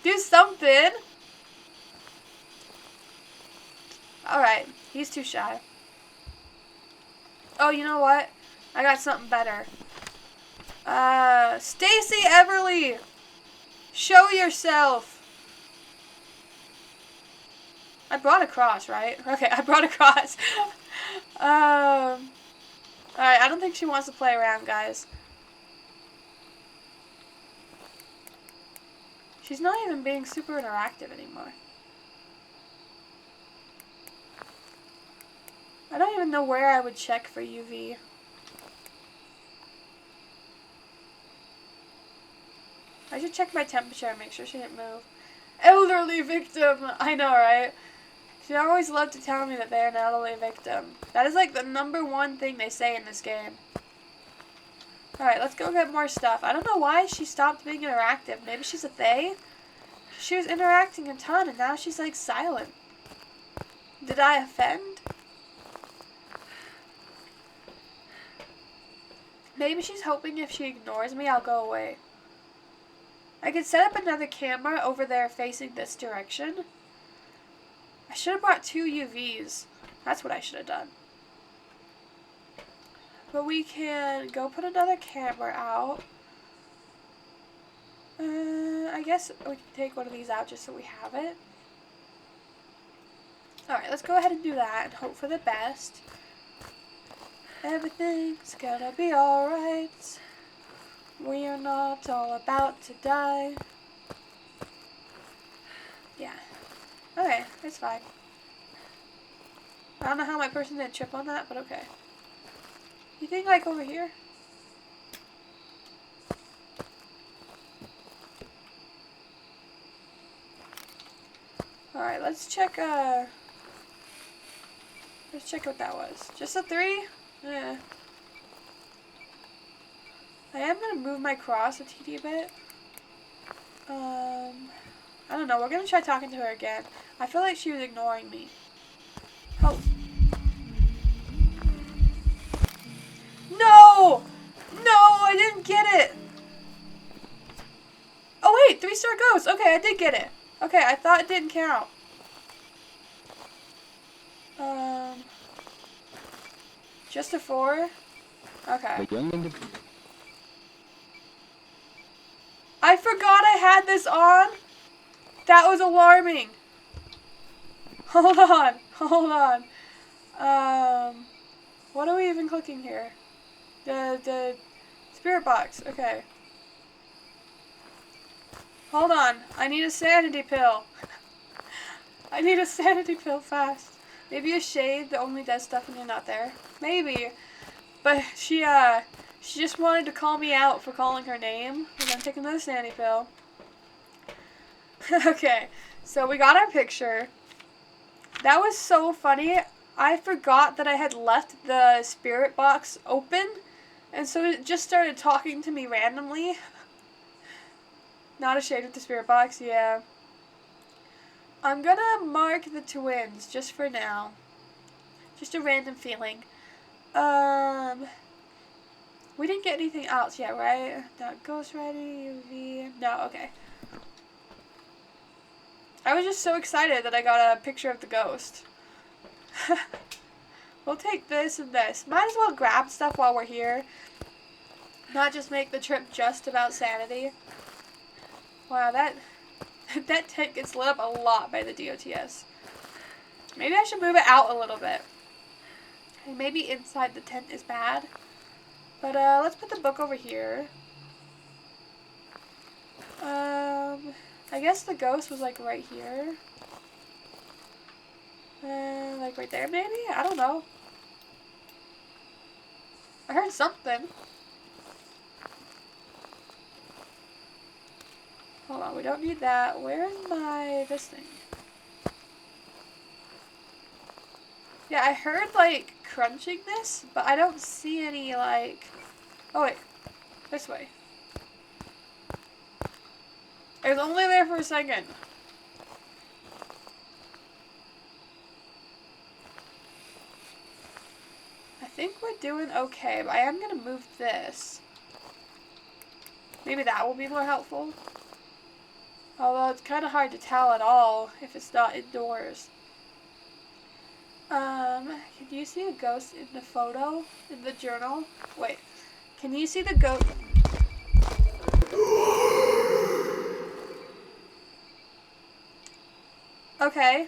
Do something! Alright, he's too shy. Oh, you know what? I got something better. Stacy Everly! Show yourself! I brought a cross, right? Okay, I brought a cross. Alright, I don't think she wants to play around, guys. She's not even being super interactive anymore. I don't even know where I would check for UV. I should check my temperature and make sure she didn't move. Elderly victim! I know, right? She always loved to tell me that they're an elderly victim. That is like the #1 thing they say in this game. Alright, let's go get more stuff. I don't know why she stopped being interactive. Maybe she's a Fae? She was interacting a ton and now she's like silent. Did I offend? Maybe she's hoping if she ignores me, I'll go away. I could set up another camera over there facing this direction. I should have brought 2 UVs. That's what I should have done. But we can go put another camera out. I guess we can take one of these out just so we have it. Alright, let's go ahead and do that and hope for the best. Everything's gonna be alright. We are not all about to die. Yeah. Okay, it's fine. I don't know how my person didn't trip on that, but okay. You think like over here? Alright, let's check what that was. Just a 3? Yeah. I am gonna move my cross a teeny bit. I don't know, we're gonna try talking to her again. I feel like she was ignoring me. Oh. No! No, I didn't get it! Oh wait, 3-star ghost! Okay, I did get it. Okay, I thought it didn't count. Just a 4? Okay. I forgot I had this on. That was alarming. Hold on. Hold on. What are we even clicking here? The spirit box. Okay. Hold on. I need a sanity pill. I need a sanity pill fast. Maybe a shade that only does stuff when you're not there. Maybe. But she just wanted to call me out for calling her name. And I'm taking another sanity pill. Okay. So we got our picture. That was so funny. I forgot that I had left the spirit box open. And so it just started talking to me randomly. Not a shade with the spirit box, yeah. I'm gonna mark the twins just for now. Just a random feeling. We didn't get anything else yet, right? Not ghost ready, UV. No, okay. I was just so excited that I got a picture of the ghost. We'll take this and this. Might as well grab stuff while we're here. Not just make the trip just about sanity. Wow, that tent gets lit up a lot by the DOTS. Maybe I should move it out a little bit. Maybe inside the tent is bad. But let's put the book over here. I guess the ghost was like right here. Like right there maybe? I don't know. I heard something. Hold on, we don't need that. Where is this thing? Yeah, I heard like crunchingness, but I don't see any like... Oh wait, this way. It was only there for a second. I think we're doing okay, but I am gonna move this. Maybe that will be more helpful. Although it's kind of hard to tell at all if it's not indoors. Can you see a ghost in the photo? In the journal? Wait. Can you see the ghost? Okay.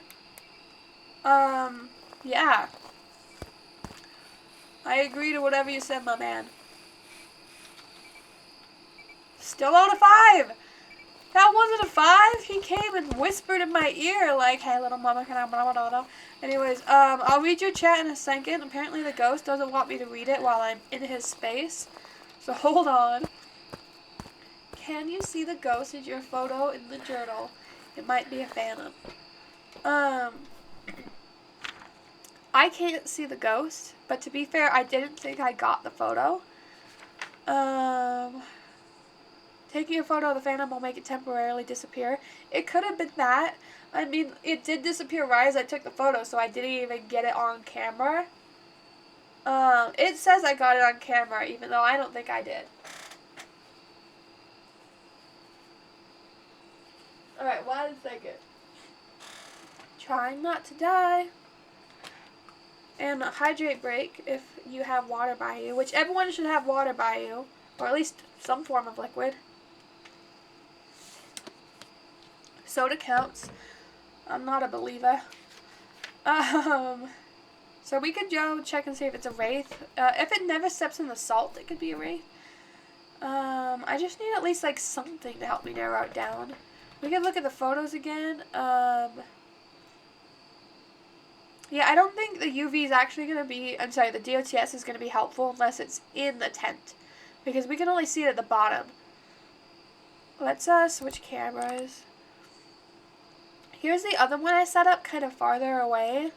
Yeah. I agree to whatever you said, my man. Still out of 5! That wasn't a 5! He came and whispered in my ear like, hey little mama, can I blah blah blah blah. Anyways, I'll read your chat in a second. Apparently the ghost doesn't want me to read it while I'm in his space. So hold on. Can you see the ghost in your photo in the journal? It might be a phantom. I can't see the ghost, but to be fair, I didn't think I got the photo. Taking a photo of the phantom will make it temporarily disappear. It could have been that. I mean, it did disappear right as I took the photo, so I didn't even get it on camera. It says I got it on camera, even though I don't think I did. Alright, 1 second. Trying not to die. And a hydrate break if you have water by you, which everyone should have water by you, or at least some form of liquid. Soda counts. I'm not a believer. So we could go check and see if it's a wraith. If it never steps in the salt, it could be a wraith. I just need at least like something to help me narrow it down. We can look at the photos again. Yeah, I don't think the UV is actually going to be, I'm sorry, the DOTS is going to be helpful unless it's in the tent. Because we can only see it at the bottom. Let's switch cameras. Here's the other one I set up kind of farther away.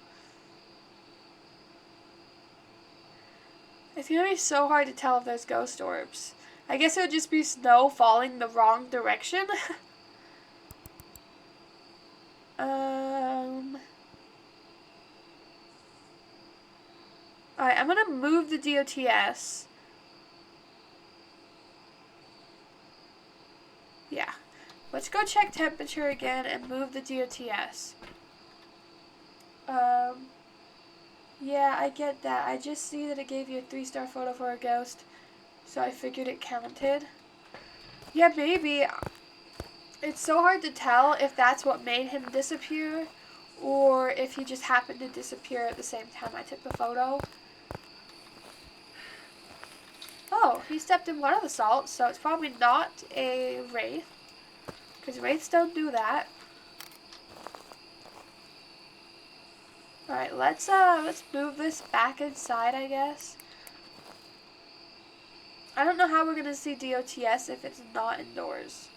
It's going to be so hard to tell if there's ghost orbs. I guess it would just be snow falling the wrong direction. Alright, I'm going to move the DOTS. Yeah. Let's go check temperature again and move the DOTS. Yeah, I get that. I just see that it gave you a 3-star photo for a ghost, so I figured it counted. Yeah, maybe. It's so hard to tell if that's what made him disappear, or if he just happened to disappear at the same time I took the photo. Oh, he stepped in one of the salts, so it's probably not a wraith, because wraiths don't do that. Alright, let's move this back inside, I guess. I don't know how we're gonna see DOTS if it's not indoors.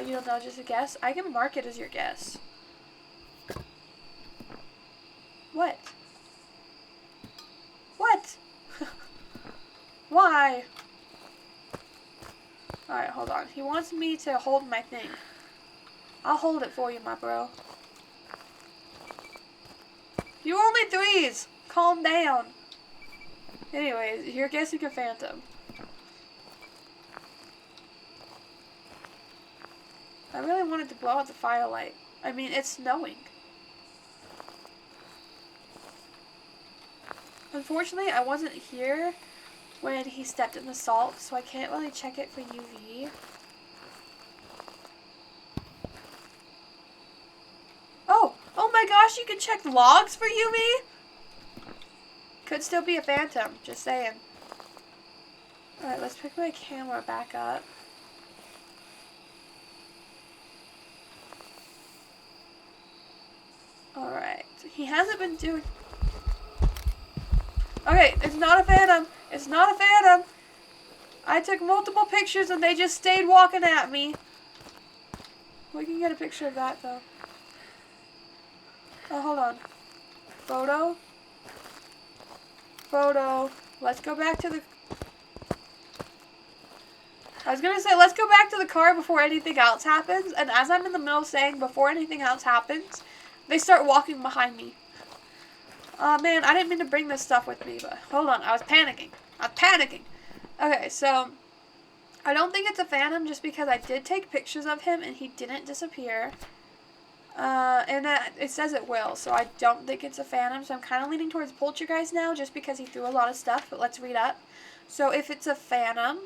You don't know, just a guess? I can mark it as your guess. What? What? Why? Alright, hold on. He wants me to hold my thing. I'll hold it for you, my bro. You only 3s! Calm down. Anyways, you're guessing a phantom. I really wanted to blow out the firelight. I mean, it's snowing. Unfortunately, I wasn't here when he stepped in the salt, so I can't really check it for UV. Oh my gosh, you can check logs for UV? Could still be a phantom, just saying. Alright, let's pick my camera back up. Alright, he hasn't been doing... Okay, it's not a phantom. It's not a phantom. I took multiple pictures and they just stayed walking at me. We can get a picture of that though. Oh, hold on. Photo. Photo. Let's go back to the... I was gonna say, let's go back to the car before anything else happens. And as I'm in the middle of saying before anything else happens, they start walking behind me. Man, I didn't mean to bring this stuff with me, but hold on. I was panicking. Okay, so I don't think it's a phantom just because I did take pictures of him and he didn't disappear. And it says it will, so I don't think it's a phantom. So I'm kind of leaning towards poltergeist now just because he threw a lot of stuff, but let's read up. So if it's a phantom,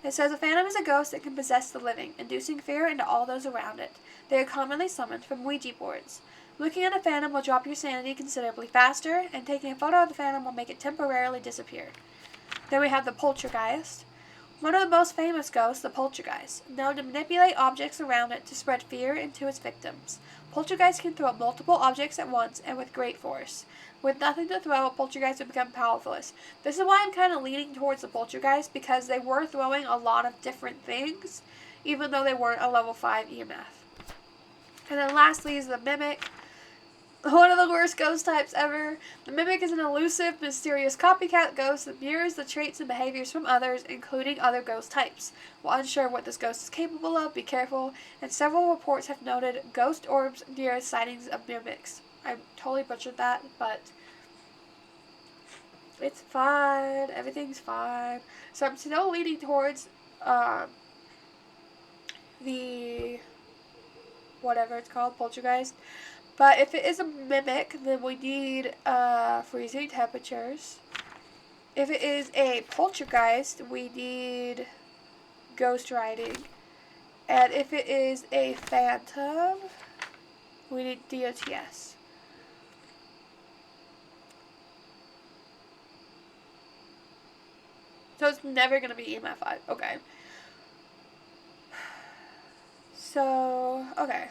it says a phantom is a ghost that can possess the living, inducing fear into all those around it. They are commonly summoned from Ouija boards. Looking at a phantom will drop your sanity considerably faster, and taking a photo of the phantom will make it temporarily disappear. Then we have the poltergeist. One of the most famous ghosts, the poltergeist, known to manipulate objects around it to spread fear into its victims. Poltergeist can throw multiple objects at once and with great force. With nothing to throw, a poltergeist would become powerless. This is why I'm kind of leaning towards the poltergeist, because they were throwing a lot of different things, even though they weren't a level 5 EMF. And then lastly is the mimic. One of the worst ghost types ever. The mimic is an elusive, mysterious copycat ghost that mirrors the traits and behaviors from others, including other ghost types. While unsure of what this ghost is capable of, be careful, and several reports have noted ghost orbs near sightings of mimics. I totally butchered that, but it's fine. Everything's fine. So I'm still leaning towards the whatever it's called, poltergeist. But if it is a mimic, then we need freezing temperatures. If it is a poltergeist, we need ghost riding. And if it is a phantom, we need DOTS. So it's never going to be EMF 5. Okay. So, okay.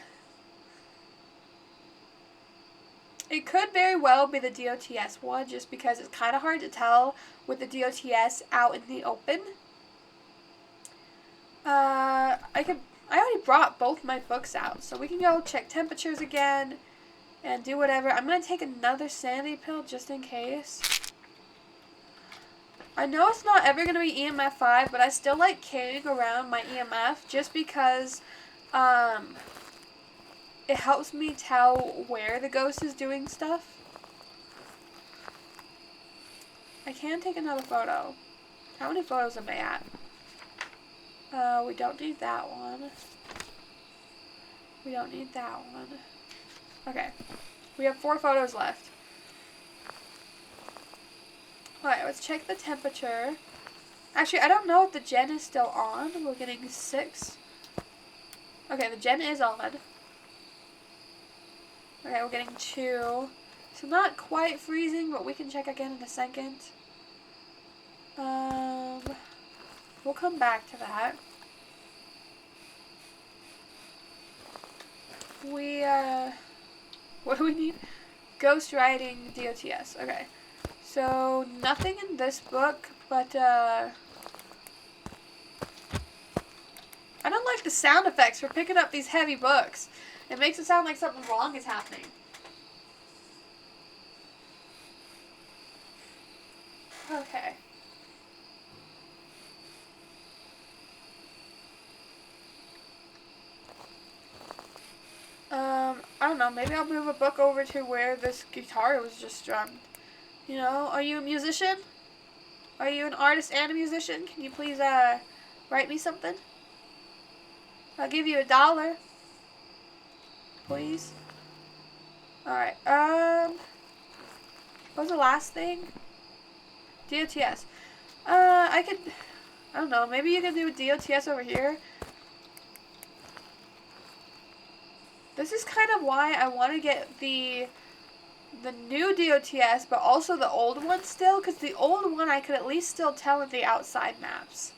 It could very well be the DOTS one, just because it's kind of hard to tell with the DOTS out in the open. I already brought both my books out, so we can go check temperatures again and do whatever. I'm going to take another sanity pill just in case. I know it's not ever going to be EMF 5, but I still like carrying around my EMF just because it helps me tell where the ghost is doing stuff. I can take another photo. How many photos am I at? We don't need that one. We don't need that one. Okay. We have 4 photos left. Alright, let's check the temperature. Actually, I don't know if the gen is still on. We're getting 6. Okay, the gen is on. Okay, we're getting 2. So not quite freezing, but we can check again in a second. We'll come back to that. What do we need? Ghost writing DOTS. Okay. So, nothing in this book, but, I don't like the sound effects for picking up these heavy books. It makes it sound like something wrong is happening. Okay. I don't know, maybe I'll move a book over to where this guitar was just strummed. You know, are you a musician? Are you an artist and a musician? Can you please, write me something? I'll give you $1. Please. Alright, what was the last thing? DOTS. I don't know, maybe you can do DOTS over here. This is kind of why I want to get the new DOTS, but also the old one still, because the old one I could at least still tell with the outside maps.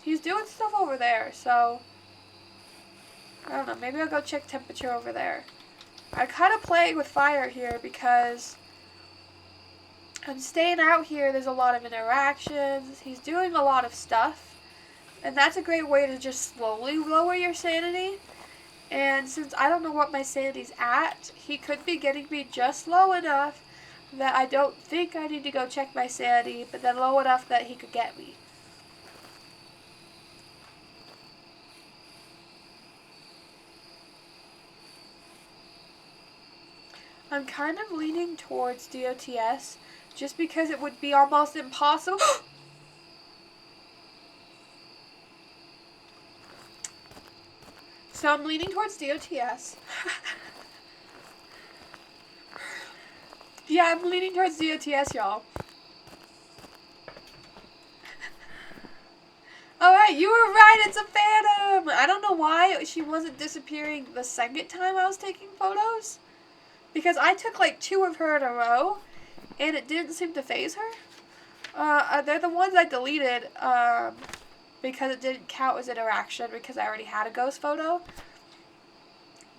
He's doing stuff over there, so I don't know, maybe I'll go check temperature over there. I kind of play with fire here because I'm staying out here, there's a lot of interactions, he's doing a lot of stuff. And that's a great way to just slowly lower your sanity. And since I don't know what my sanity's at, he could be getting me just low enough that I don't think I need to go check my sanity, but then low enough that he could get me. I'm kind of leaning towards DOTS just because it would be almost impossible. So I'm leaning towards DOTS. Yeah, I'm leaning towards DOTS, y'all. Alright, you were right, it's a phantom! I don't know why she wasn't disappearing the second time I was taking photos. Because I took like 2 of her in a row, and it didn't seem to faze her. They're the ones I deleted, because it didn't count as interaction because I already had a ghost photo.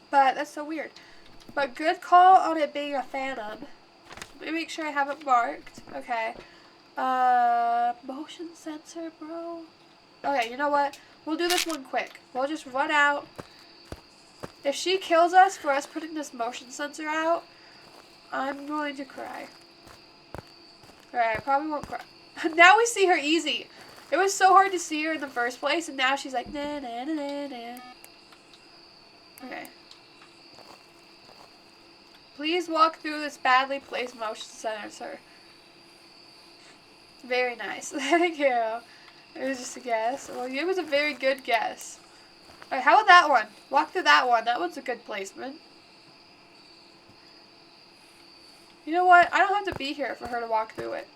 But that's so weird. But good call on it being a phantom. Let me make sure I have it marked. Okay. Motion sensor, bro. Okay, you know what? We'll do this one quick. We'll just run out. If she kills us for us putting this motion sensor out, I'm going to cry. Alright, I probably won't cry. Now we see her easy. It was so hard to see her in the first place, and now she's like, na na na na na. Okay. Please walk through this badly placed motion sensor. Very nice. Thank you. It was just a guess. Well, it was a very good guess. Alright, how about that one? Walk through that one. That one's a good placement. You know what? I don't have to be here for her to walk through it.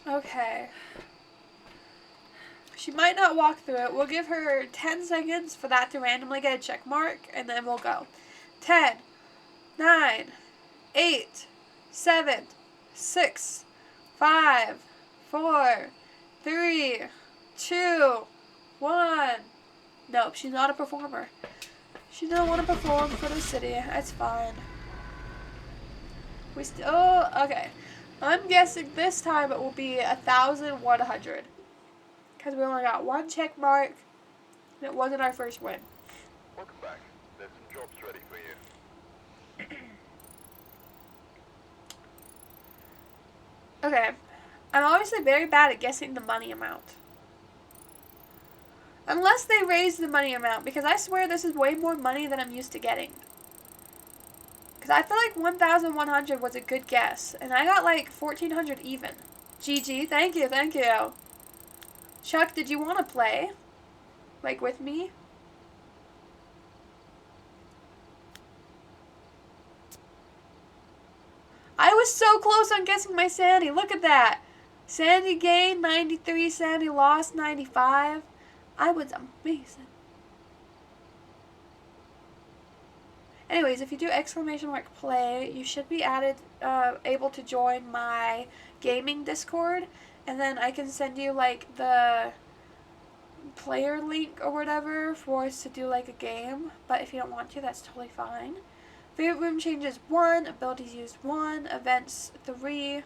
Okay. She might not walk through it. We'll give her 10 seconds for that to randomly get a check mark, and then we'll go. 10, 9, 8, 7, 6, 5, 4, 3, 2, 1. Nope, she's not a performer. She doesn't want to perform for the city. That's fine. We still... okay. I'm guessing this time it will be 1,100. Because we only got 1 check mark, and it wasn't our first win. Welcome back. There's some jobs ready for you. Okay. I'm obviously very bad at guessing the money amount. Unless they raise the money amount, because I swear this is way more money than I'm used to getting. Because Because I feel like 1,100 was a good guess. And I got like 1,400 even. GG, thank you, thank you. Chuck, did you want to play? Like with me? I was so close on guessing my Sandy. Look at that. Sandy gained 93, Sandy lost 95. I was amazing. Anyways, if you do exclamation mark play, you should be able to join my gaming Discord, and then I can send you like the player link or whatever for us to do like a game. But if you don't want to, that's totally fine. Favorite room changes 1, abilities used 1, events 3.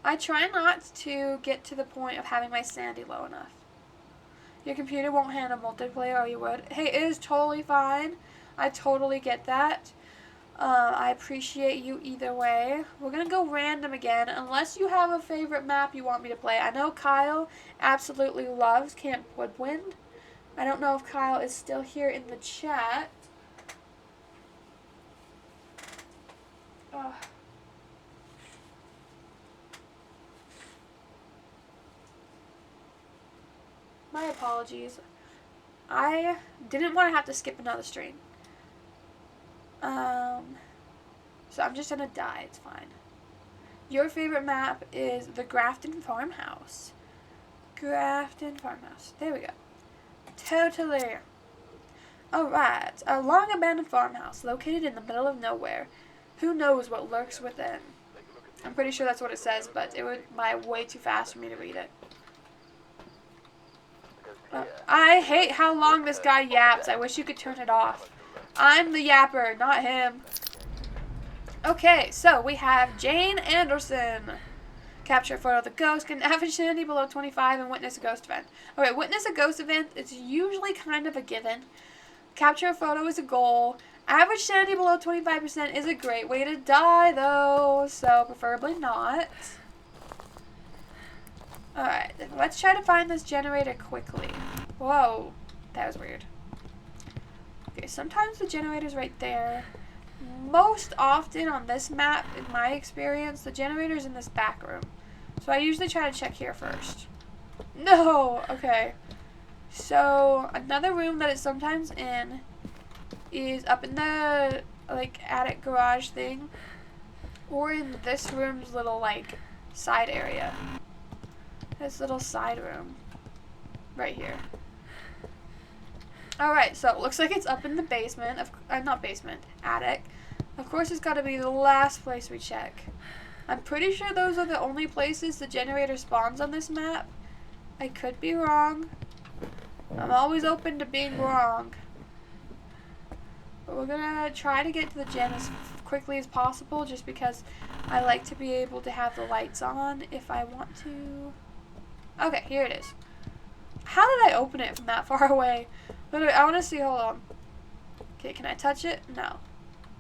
I try not to get to the point of having my Sandy low enough. Your computer won't handle multiplayer, or you would. Hey, it is totally fine. I totally get that. I appreciate you either way. We're going to go random again, unless you have a favorite map you want me to play. I know Kyle absolutely loves Camp Woodwind. I don't know if Kyle is still here in the chat. Ugh. My apologies. I didn't want to have to skip another stream. So I'm just gonna die, it's fine. Your favorite map is the Grafton Farmhouse. Grafton Farmhouse. There we go. Totally. Alright. A long abandoned farmhouse located in the middle of nowhere. Who knows what lurks within? I'm pretty sure that's what it says, but it would be way too fast for me to read it. I hate how long this guy yaps. I wish you could turn it off. I'm the yapper, not him. Okay, so we have Jane Anderson. Capture a photo of the ghost. Get an average sanity below 25 and witness a ghost event. Okay, witness a ghost event is usually kind of a given. Capture a photo is a goal. Average sanity below 25% is a great way to die, though. So, preferably not. Alright, let's try to find this generator quickly. Whoa, that was weird. Okay, sometimes the generator's right there. Most often on this map, in my experience, the generator's in this back room. So I usually try to check here first. No! Okay. So, another room that it's sometimes in is up in the, like, attic garage thing. Or in this room's little, like, side area. This little side room. Right here. Alright, so it looks like it's up in the basement. Not basement. Attic. Of course, it's got to be the last place we check. I'm pretty sure those are the only places the generator spawns on this map. I could be wrong. I'm always open to being wrong. But we're gonna try to get to the gen as quickly as possible, just because I like to be able to have the lights on if I want to. Okay, here it is. How did I open it from that far away? I want to see, hold on. Okay, can I touch it? No.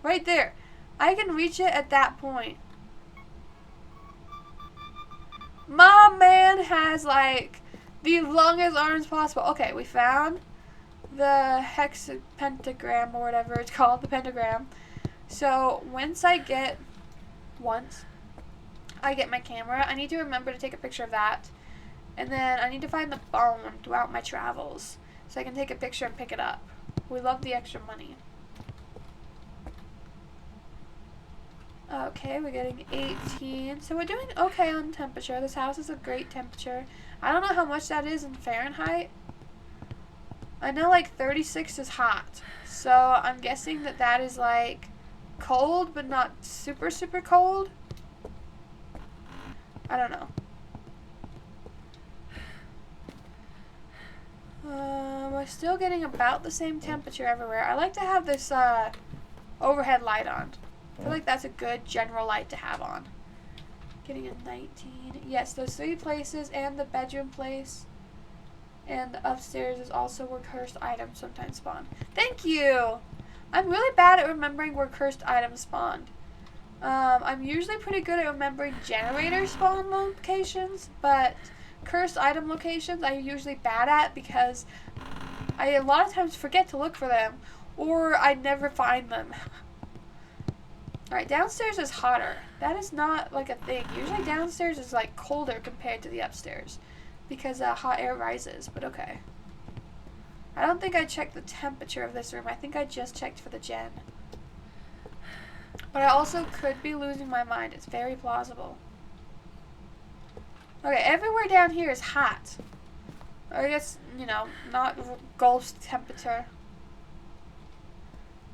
Right there. I can reach it at that point. My man has, like, the longest arms possible. Okay, we found the pentagram, or whatever it's called, the pentagram. So, once I get my camera, I need to remember to take a picture of that. And then I need to find the bone throughout my travels, so I can take a picture and pick it up. We love the extra money. Okay, we're getting 18. So we're doing okay on temperature. This house is a great temperature. I don't know how much that is in Fahrenheit. I know like 36 is hot. So I'm guessing that that is like cold, but not super, super cold. I don't know. We're still getting about the same temperature everywhere. I like to have this overhead light on. I feel like that's a good general light to have on. Getting a 19. Yes, those 3 places and the bedroom place. And the upstairs is also where cursed items sometimes spawn. Thank you! I'm really bad at remembering where cursed items spawned. I'm usually pretty good at remembering generator spawn locations, but cursed item locations I'm usually bad at because I a lot of times forget to look for them, or I never find them. Alright, downstairs is hotter. That is not like a thing. Usually downstairs is like colder compared to the upstairs because hot air rises, but okay. I don't think I checked the temperature of this room. I think I just checked for the gen. But I also could be losing my mind. It's very plausible. Okay, everywhere down here is hot. I guess, you know, not ghost temperature.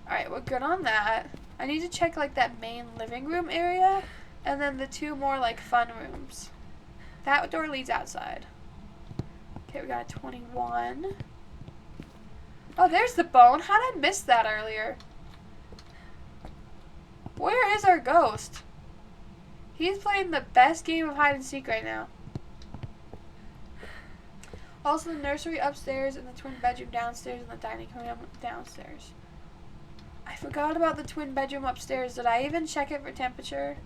Alright, we're good on that. I need to check, like, that main living room area. And then the two more, like, fun rooms. That door leads outside. Okay, we got a 21. Oh, there's the bone. How did I miss that earlier? Where is our ghost? He's playing the best game of hide and seek right now. Also, the nursery upstairs and the twin bedroom downstairs and the dining room downstairs. I forgot about the twin bedroom upstairs. Did I even check it for temperature?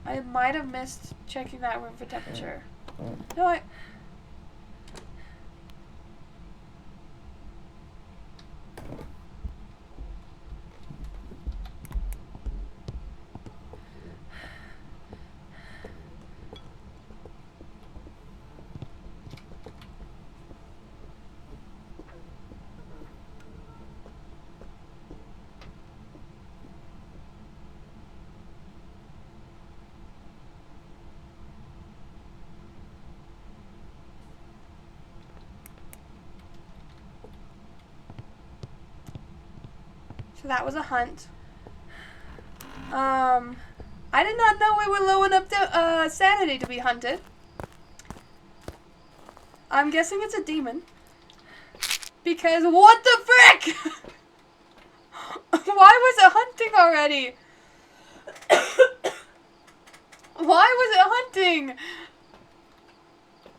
I might have missed checking that room for temperature. No, so that was a hunt. I did not know we were low enough to, sanity to be hunted. I'm guessing it's a demon. Because what the frick? Why was it hunting already? Why was it hunting?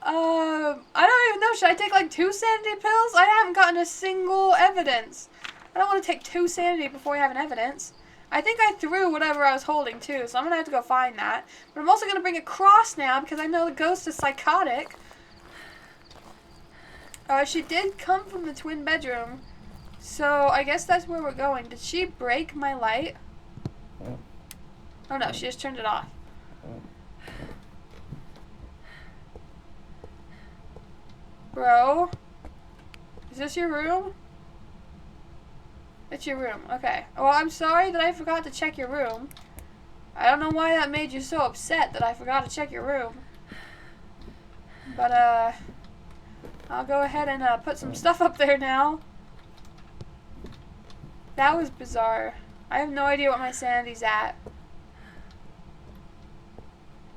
I don't even know. Should I take like 2 sanity pills? I haven't gotten a single evidence. I don't want to take 2 sanity before we have an evidence. I think I threw whatever I was holding too, so I'm going to have to go find that. But I'm also going to bring a cross now because I know the ghost is psychotic. She did come from the twin bedroom, so I guess that's where we're going. Did she break my light? Oh no, she just turned it off. Bro? Is this your room? It's your room. Okay. Well, I'm sorry that I forgot to check your room. I don't know why that made you so upset that I forgot to check your room. But, I'll go ahead and, put some stuff up there now. That was bizarre. I have no idea what my sanity's at.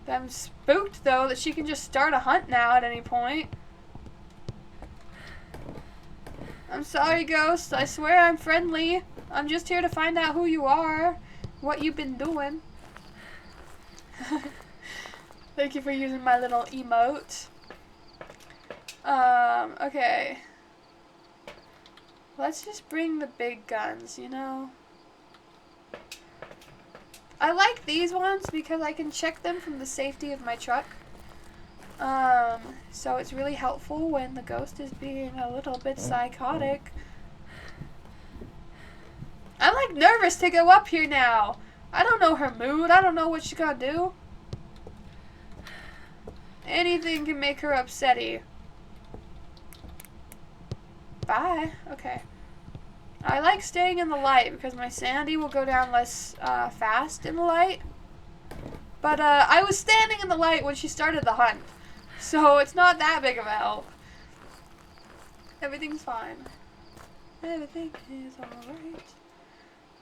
I'm spooked, though, that she can just start a hunt now at any point. I'm sorry, ghost. I swear I'm friendly. I'm just here to find out who you are, what you've been doing. Thank you for using my little emote. Okay. Let's just bring the big guns, you know? I like these ones because I can check them from the safety of my truck. So it's really helpful when the ghost is being a little bit psychotic. I'm like nervous to go up here now. I don't know her mood. I don't know what she's gonna do. Anything can make her upsetty. Bye. Okay. I like staying in the light because my sanity will go down less fast in the light. But I was standing in the light when she started the hunt. So it's not that big of a help. Everything's fine. Everything is alright.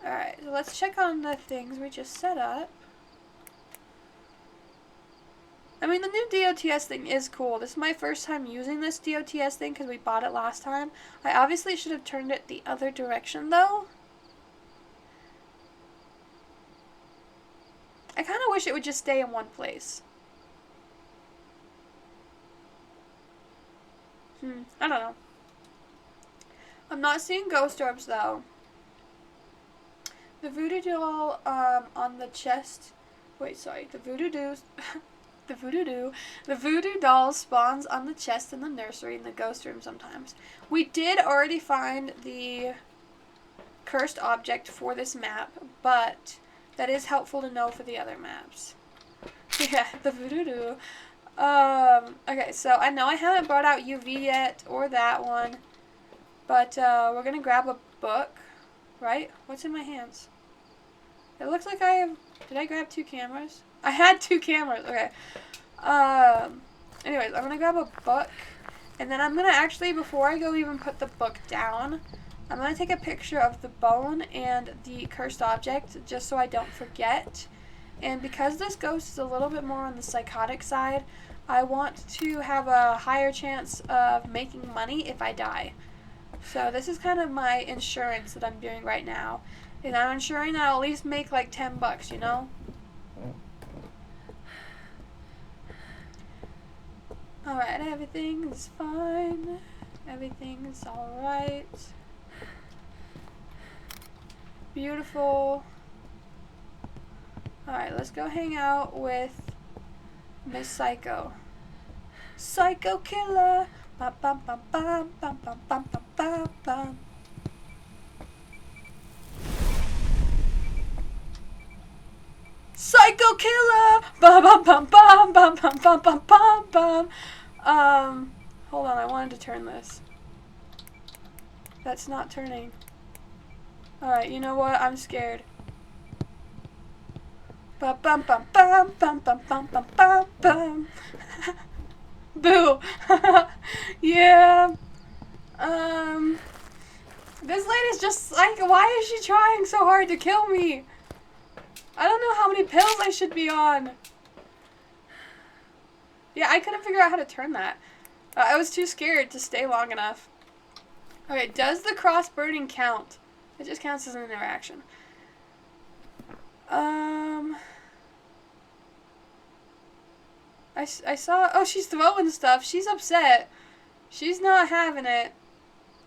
Alright, so let's check on the things we just set up. I mean, the new DOTS thing is cool. This is my first time using this DOTS thing because we bought it last time. I obviously should have turned it the other direction, though. I kind of wish it would just stay in one place. I don't know. I'm not seeing ghost orbs, though. The voodoo doll, on the chest... Wait, sorry. The voodoo doll spawns on the chest in the nursery in the ghost room sometimes. We did already find the cursed object for this map, but that is helpful to know for the other maps. Yeah, the voodoo. Okay, so I know I haven't brought out UV yet, or that one, but we're gonna grab a book, right? What's in my hands? It looks like I have, did I grab 2 cameras? I had 2 cameras, okay. Anyways, I'm gonna grab a book, and then I'm gonna actually, before I go even put the book down, I'm gonna take a picture of the bone and the cursed object, just so I don't forget. And because this ghost is a little bit more on the psychotic side, I want to have a higher chance of making money if I die. So this is kind of my insurance that I'm doing right now. And I'm ensuring that I'll at least make like 10 bucks, you know? Alright, everything's fine. Everything's alright. Beautiful. Alright, let's go hang out with Miss Psycho. Psycho killer! Bum bum bum bum bum bum bum bum bum bum. Psycho killer! Bum bum bum bum bum bum bum bum bum bum. Hold on, I wanted to turn this. That's not turning. Alright, you know what? I'm scared. Bum bum bum bum bum bum bum bum bum bum. Boo. Yeah. This lady's just like, why is she trying so hard to kill me? I don't know how many pills I should be on. Yeah, I couldn't figure out how to turn that. I was too scared to stay long enough. Okay, does the cross burning count? It just counts as an interaction. I saw, oh, she's throwing stuff. She's upset. She's not having it.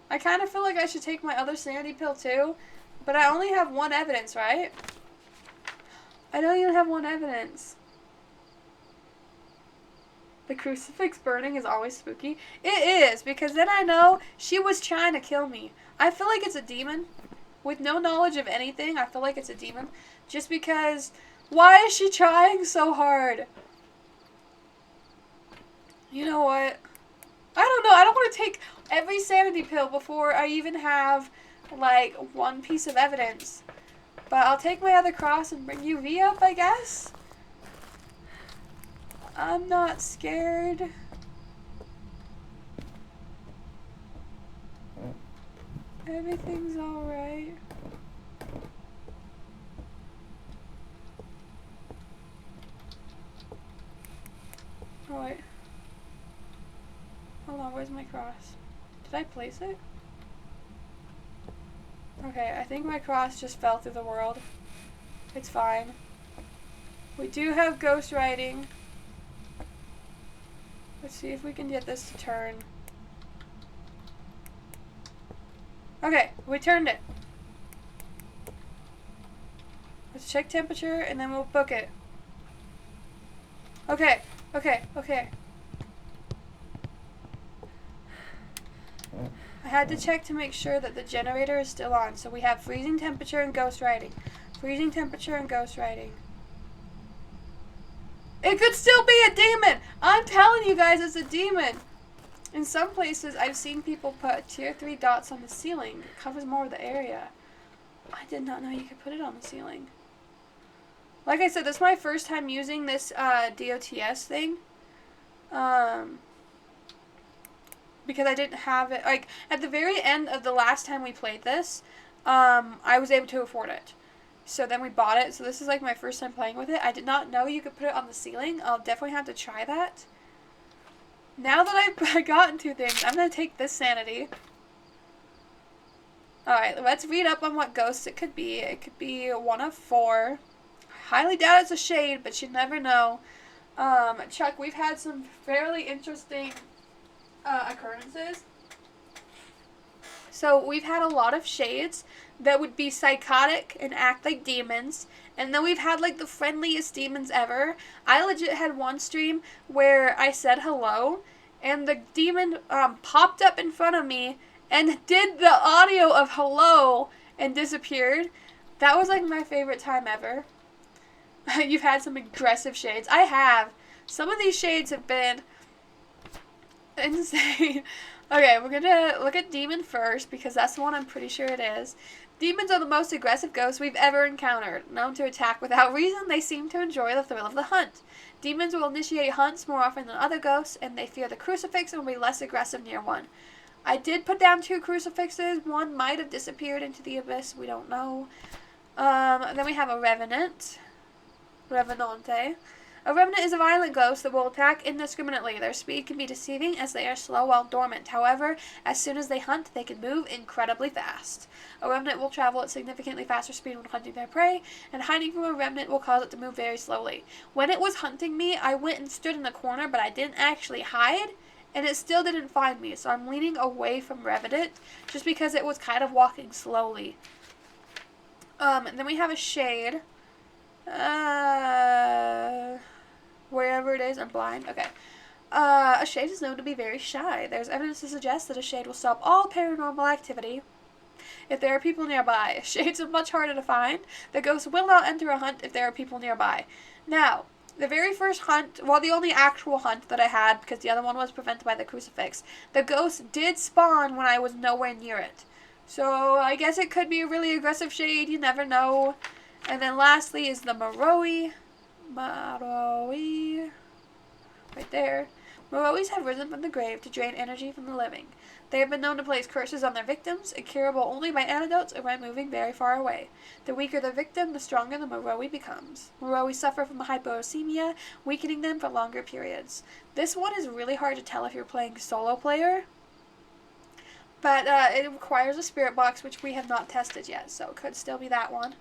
I kind of feel like I should take my other sanity pill too, but I only have 1 evidence, right? I don't even have 1 evidence. The crucifix burning is always spooky. It is, because then I know she was trying to kill me. I feel like it's a demon. With no knowledge of anything, I feel like it's a demon. Just because, why is she trying so hard? You know what? I don't know. I don't want to take every sanity pill before I even have, like, 1 piece of evidence. But I'll take my other cross and bring UV up, I guess. I'm not scared. Everything's alright. Oh, wait. Hold on, where's my cross? Did I place it? Okay, I think my cross just fell through the world. It's fine. We do have ghost writing. Let's see if we can get this to turn. Okay, we turned it. Let's check temperature and then we'll book it. Okay, okay, okay. I had to check to make sure that the generator is still on. So we have freezing temperature and ghost writing. Freezing temperature and ghost writing. It could still be a demon! I'm telling you guys, it's a demon! In some places, I've seen people put tier 3 dots on the ceiling. It covers more of the area. I did not know you could put it on the ceiling. Like I said, this is my first time using this DOTS thing. Because I didn't have it. Like, at the very end of the last time we played this, I was able to afford it. So then we bought it. So this is like my first time playing with it. I did not know you could put it on the ceiling. I'll definitely have to try that. Now that I've gotten 2 things, I'm going to take this sanity. Alright, let's read up on what ghosts it could be. It could be 1 of 4. Highly doubt it's a shade, but you never know. Chuck, we've had some fairly interesting occurrences. So we've had a lot of shades that would be psychotic and act like demons. And then we've had like the friendliest demons ever. I legit had one stream where I said hello and the demon popped up in front of me and did the audio of hello and disappeared. That was like my favorite time ever. You've had some aggressive shades. I have. Some of these shades have been insane. Okay, we're gonna look at Demon first because that's the one I'm pretty sure it is. Demons are the most aggressive ghosts we've ever encountered. Known to attack without reason, they seem to enjoy the thrill of the hunt. Demons will initiate hunts more often than other ghosts, and they fear the crucifix and will be less aggressive near one. I did put down 2 crucifixes. One might have disappeared into the abyss. We don't know. Then we have a Revenant. Revenante. A Revenant is a violent ghost that will attack indiscriminately. Their speed can be deceiving as they are slow while dormant. However, as soon as they hunt, they can move incredibly fast. A Revenant will travel at significantly faster speed when hunting their prey, and hiding from a Revenant will cause it to move very slowly. When it was hunting me, I went and stood in the corner, but I didn't actually hide, and it still didn't find me. So I'm leaning away from Revenant just because it was kind of walking slowly. And then we have a Shade. Wherever it is, I'm blind. Okay. A shade is known to be very shy. There's evidence to suggest that a shade will stop all paranormal activity if there are people nearby. Shades are much harder to find. The ghost will not enter a hunt if there are people nearby. Now, the very first hunt, well, the only actual hunt that I had, because the other one was prevented by the crucifix, the ghost did spawn when I was nowhere near it. So, I guess it could be a really aggressive shade. You never know. And then lastly is the Moroi. Moroi. Right there. Morois have risen from the grave to drain energy from the living. They have been known to place curses on their victims, incurable only by antidotes or by moving very far away. The weaker the victim, the stronger the Moroi becomes. Moroi suffer from hypouricemia, weakening them for longer periods. This one is really hard to tell if you're playing solo player, but it requires a spirit box, which we have not tested yet, so it could still be that one.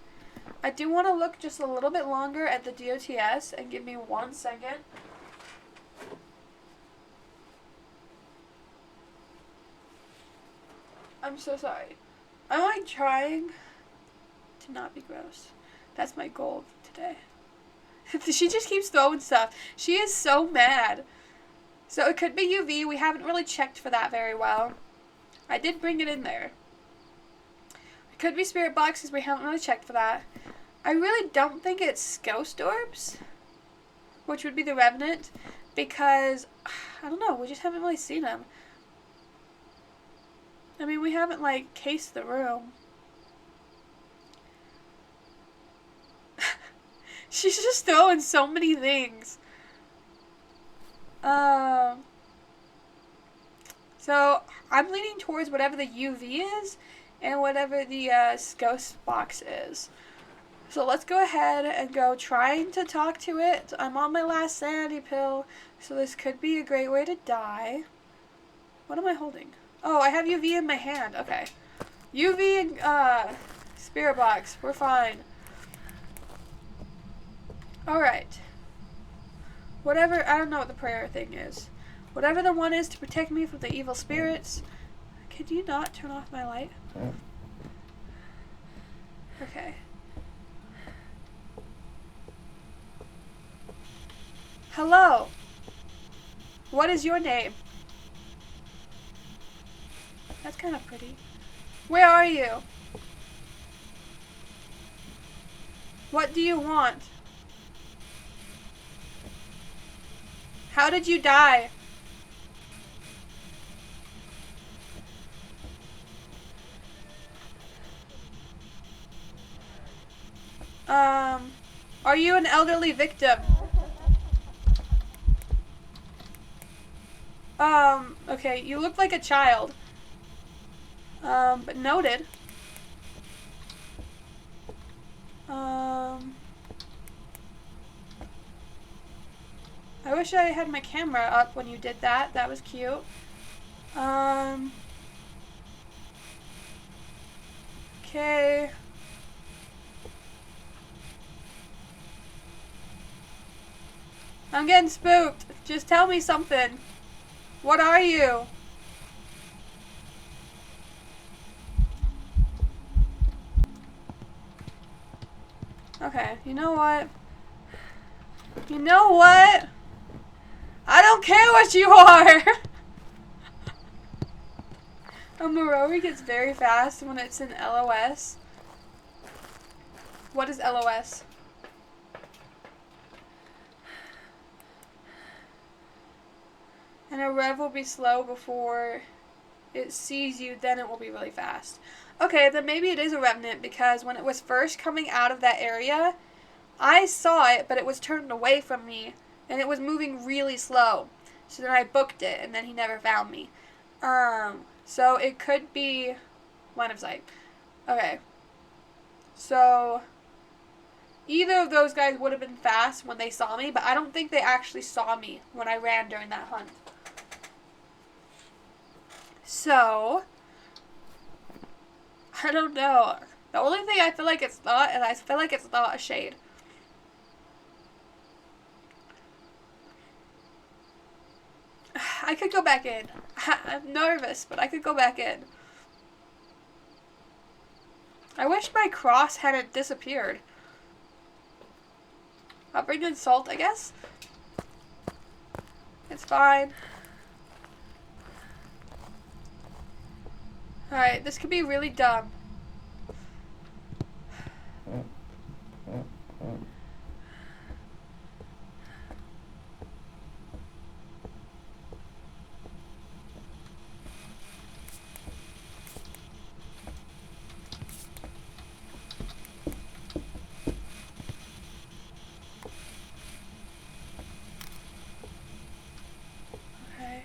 I do want to look just a little bit longer at the DOTS, and give me 1 second. I'm so sorry. I'm like trying to not be gross. That's my goal today. She just keeps throwing stuff. She is so mad. So it could be UV. We haven't really checked for that very well. I did bring it in there. It could be spirit boxes. We haven't really checked for that. I really don't think it's ghost orbs, which would be the Revenant, because, I don't know, we just haven't really seen them. I mean, we haven't, like, cased the room. She's just throwing so many things. So, I'm leaning towards whatever the UV is, and whatever the ghost box is. So let's go ahead and go trying to talk to it. I'm on my last sanity pill, so this could be a great way to die. What am I holding? Oh, I have UV in my hand. Okay. UV and spirit box. We're fine. Alright. Whatever, I don't know what the prayer thing is. Whatever the one is to protect me from the evil spirits. Can you not turn off my light? Okay. Hello. What is your name? That's kind of pretty. Where are you? What do you want? How did you die? Are you an elderly victim? Okay, you look like a child. But noted. I wish I had my camera up when you did that. That was cute. Okay. I'm getting spooked. Just tell me something. What are you? Okay, you know what? You know what? I don't care what you are! A Moroi gets very fast when it's in LOS. What is LOS? And a rev will be slow before it sees you, then it will be really fast. Okay, then maybe it is a revenant, because when it was first coming out of that area, I saw it, but it was turned away from me, and it was moving really slow. So then I booked it, and then he never found me. So it could be line of sight. Okay. So either of those guys would have been fast when they saw me, but I don't think they actually saw me when I ran during that hunt. So I don't know. The only thing I feel like it's not, and I feel like it's not a shade. I could go back in. I'm nervous, but I could go back in. I wish my cross hadn't disappeared. I'll bring in salt, I guess. It's fine. Alright, this could be really dumb. Okay.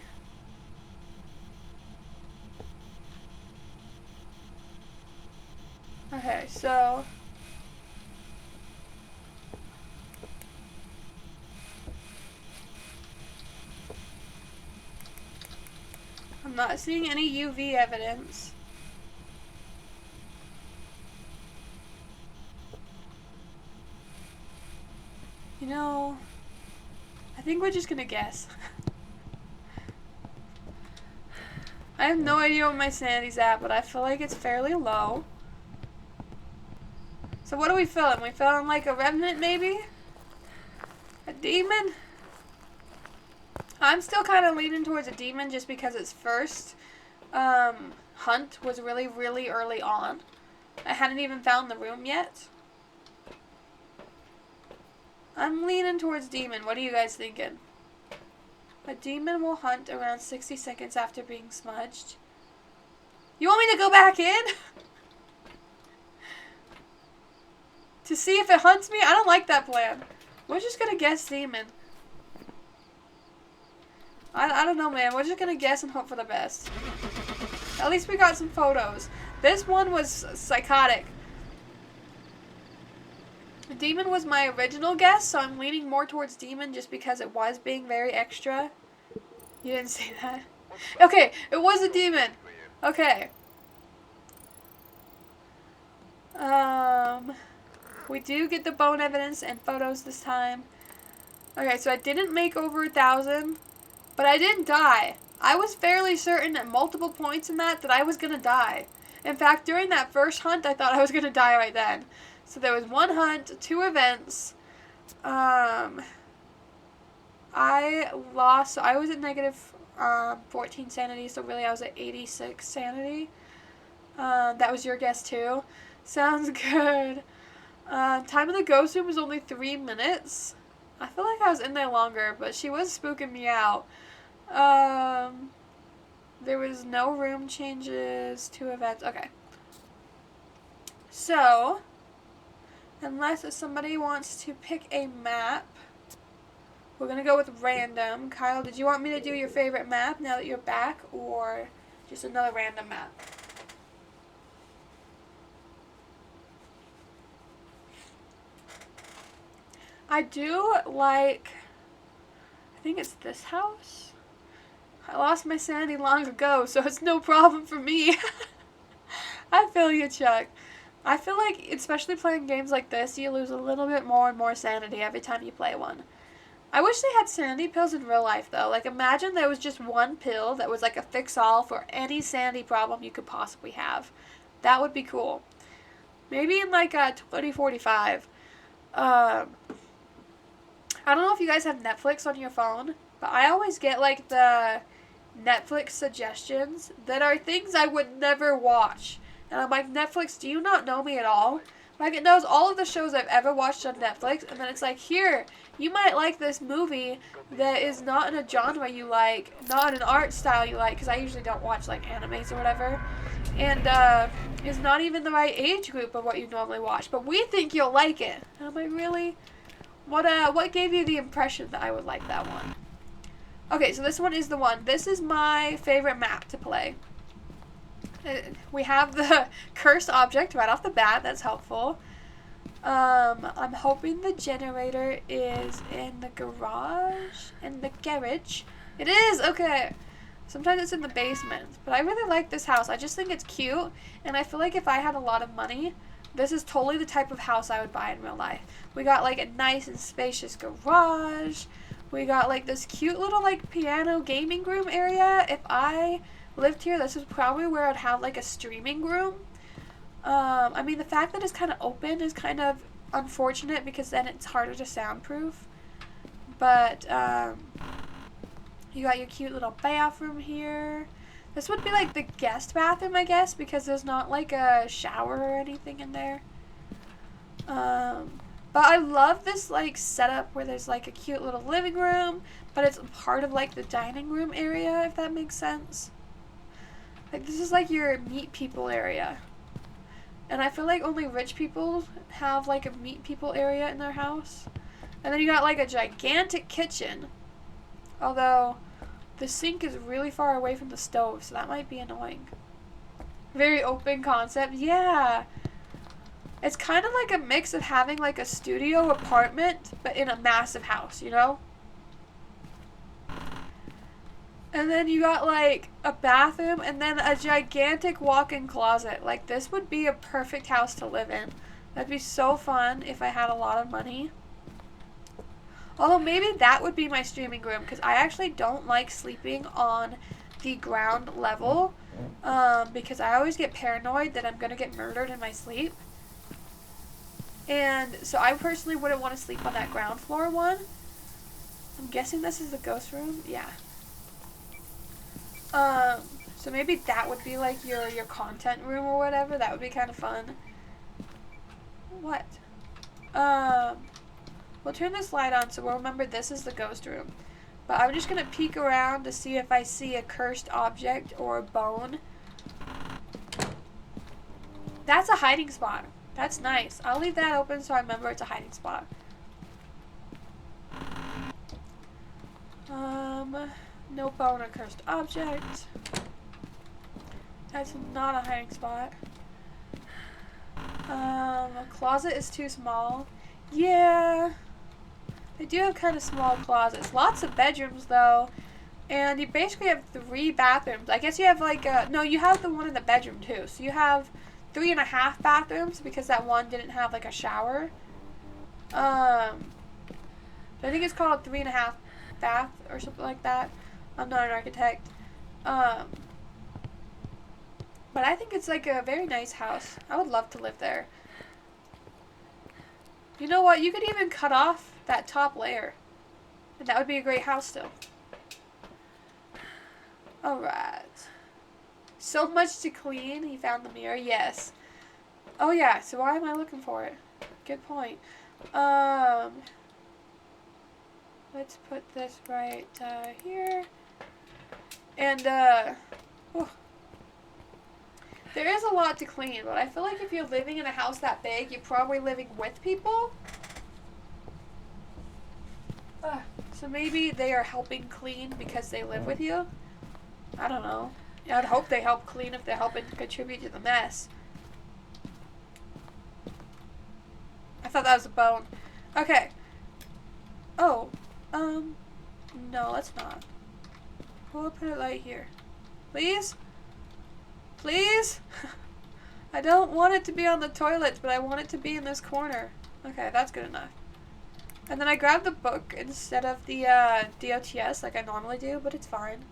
Okay, so I'm not seeing any UV evidence. You know, I think we're just gonna guess. I have no idea what my sanity's at, but I feel like it's fairly low. So what are we feeling? We feeling like a revenant, maybe? A demon? I'm still kind of leaning towards a demon just because its first hunt was really, really early on. I hadn't even found the room yet. I'm leaning towards demon. What are you guys thinking? A demon will hunt around 60 seconds after being smudged. You want me to go back in? To see if it hunts me? I don't like that plan. We're just gonna guess demon. I don't know, man. We're just gonna guess and hope for the best. At least we got some photos. This one was psychotic. Demon was my original guess, so I'm leaning more towards demon just because it was being very extra. You didn't say that. Okay, it was a demon. Okay. We do get the bone evidence and photos this time. Okay, so I didn't make over 1,000, but I didn't die. I was fairly certain at multiple points in that I was gonna die. In fact, during that first hunt, I thought I was gonna die right then. So there was one hunt, 2 events. I lost, so I was at negative 14 sanity, so really I was at 86 sanity. That was your guess too. Sounds good. Time in the ghost room was only 3 minutes. I feel like I was in there longer, but she was spooking me out. There was no room changes, 2 events. Okay. So, unless somebody wants to pick a map, we're going to go with random. Kyle, did you want me to do your favorite map now that you're back, or just another random map? I do like, I think it's this house. I lost my sanity long ago, so it's no problem for me. I feel you, Chuck. I feel like, especially playing games like this, you lose a little bit more and more sanity every time you play one. I wish they had sanity pills in real life, though. Like, imagine there was just one pill that was like a fix-all for any sanity problem you could possibly have. That would be cool. Maybe in like 2045. I don't know if you guys have Netflix on your phone, but I always get like the Netflix suggestions that are things I would never watch. And I'm like, Netflix, do you not know me at all? Like, it knows all of the shows I've ever watched on Netflix, and then it's like, here, you might like this movie that is not in a genre you like, not in an art style you like, because I usually don't watch, like, animes or whatever, and, is not even the right age group of what you normally watch, but we think you'll like it. And I'm like, really? What gave you the impression that I would like that one? Okay, so this one is the one. This is my favorite map to play. We have the cursed object right off the bat. That's helpful. I'm hoping the generator is in the garage. In the garage. It is! Okay. Sometimes it's in the basement. But I really like this house. I just think it's cute. And I feel like if I had a lot of money, this is totally the type of house I would buy in real life. We got like a nice and spacious garage. We got like this cute little like piano gaming room area. If I lived here, this is probably where I'd have like a streaming room. I mean, the fact that it's kind of open is kind of unfortunate because then it's harder to soundproof. But, you got your cute little bathroom here. This would be like the guest bathroom, I guess, because there's not like a shower or anything in there. But I love this like setup where there's like a cute little living room, but it's part of like the dining room area, if that makes sense. Like, this is like your meet people area. And I feel like only rich people have like a meet people area in their house. And then you got like a gigantic kitchen. Although the sink is really far away from the stove, so that might be annoying. Very open concept. Yeah. It's kind of like a mix of having like a studio apartment, but in a massive house, you know? And then you got like a bathroom and then a gigantic walk-in closet. Like, this would be a perfect house to live in. That'd be so fun if I had a lot of money. Although maybe that would be my streaming room, because I actually don't like sleeping on the ground level, because I always get paranoid that I'm going to get murdered in my sleep. And so I personally wouldn't want to sleep on that ground floor one. I'm guessing this is the ghost room. Yeah. So maybe that would be like your content room or whatever. That would be kind of fun. What? We'll turn this light on so we'll remember this is the ghost room. But I'm just gonna peek around to see if I see a cursed object or a bone. That's a hiding spot. That's nice. I'll leave that open so I remember it's a hiding spot. No bone or cursed object. That's not a hiding spot. A closet is too small. Yeah. They do have kind of small closets. Lots of bedrooms though. And you basically have 3 bathrooms. I guess you have like no, you have the one in the bedroom too. So you have 3.5 bathrooms because that one didn't have like a shower. So I think it's called a 3.5 bath or something like that. I'm not an architect. But I think it's like a very nice house. I would love to live there. You know what? You could even cut off that top layer. And that would be a great house still. Alright. So much to clean. He found the mirror. Yes. Oh yeah. So why am I looking for it? Good point. Let's put this right here. And, oh. There is a lot to clean, but I feel like if you're living in a house that big, you're probably living with people. So maybe they are helping clean because they live with you. I don't know. I'd hope they help clean if they're helping contribute to the mess. I thought that was a bone. Okay. Oh. No, let's not. We'll put it right here. Please? Please? I don't want it to be on the toilet, but I want it to be in this corner. Okay, that's good enough. And then I grabbed the book instead of the DOTS like I normally do, but it's fine.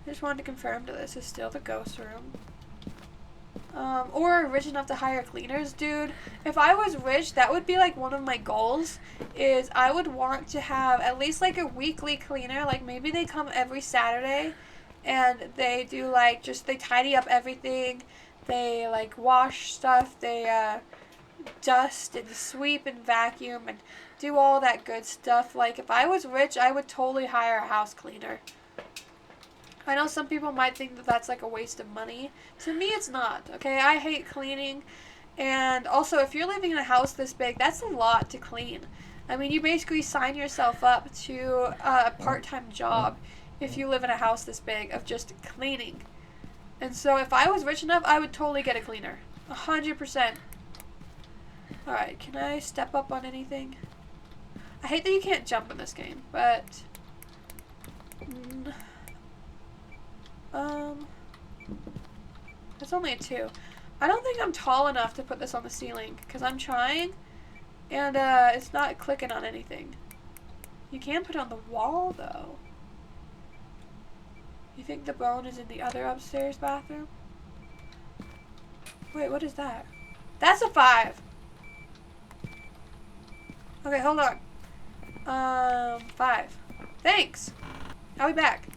I just wanted to confirm that this is still the ghost room. Or rich enough to hire cleaners, dude. If I was rich, that would be like one of my goals, is I would want to have at least like a weekly cleaner. Like maybe they come every Saturday and they do like, they tidy up everything. They like wash stuff. They dust and sweep and vacuum and do all that good stuff. Like, if I was rich, I would totally hire a house cleaner. I know some people might think that that's like a waste of money. To me, it's not, okay? I hate cleaning. And also, if you're living in a house this big, that's a lot to clean. I mean, you basically sign yourself up to a part-time job if you live in a house this big of just cleaning. And so if I was rich enough, I would totally get a cleaner. 100%. Alright, can I step up on anything? I hate that you can't jump in this game, but... It's only a 2. I don't think I'm tall enough to put this on the ceiling, because I'm trying, and it's not clicking on anything. You can put it on the wall, though. You think the bone is in the other upstairs bathroom? Wait, what is that? That's a 5! Okay, hold on. 5. Thanks! I'll be back.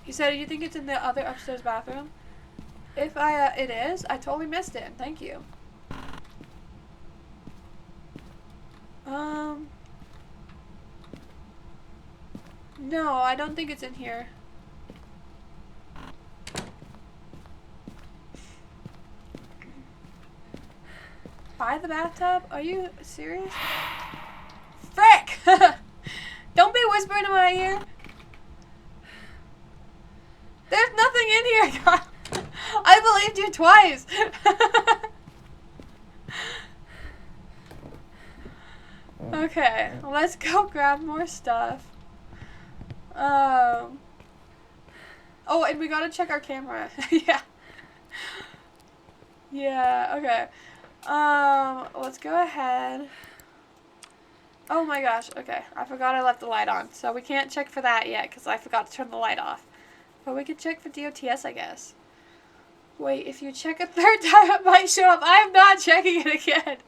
You said you think it's in the other upstairs bathroom? If it is, I totally missed it. Thank you. No, I don't think it's in here. By the bathtub? Are you serious? Frick! Don't be whispering in my ear. There's nothing in here, God. I believed you twice. Okay, let's go grab more stuff. Oh, and we gotta check our camera. Yeah. Yeah, okay. Let's go ahead. Oh my gosh, okay. I forgot I left the light on, so we can't check for that yet, because I forgot to turn the light off. But we can check for DOTS, I guess. Wait, if you check a 3rd time, it might show up. I'm not checking it again.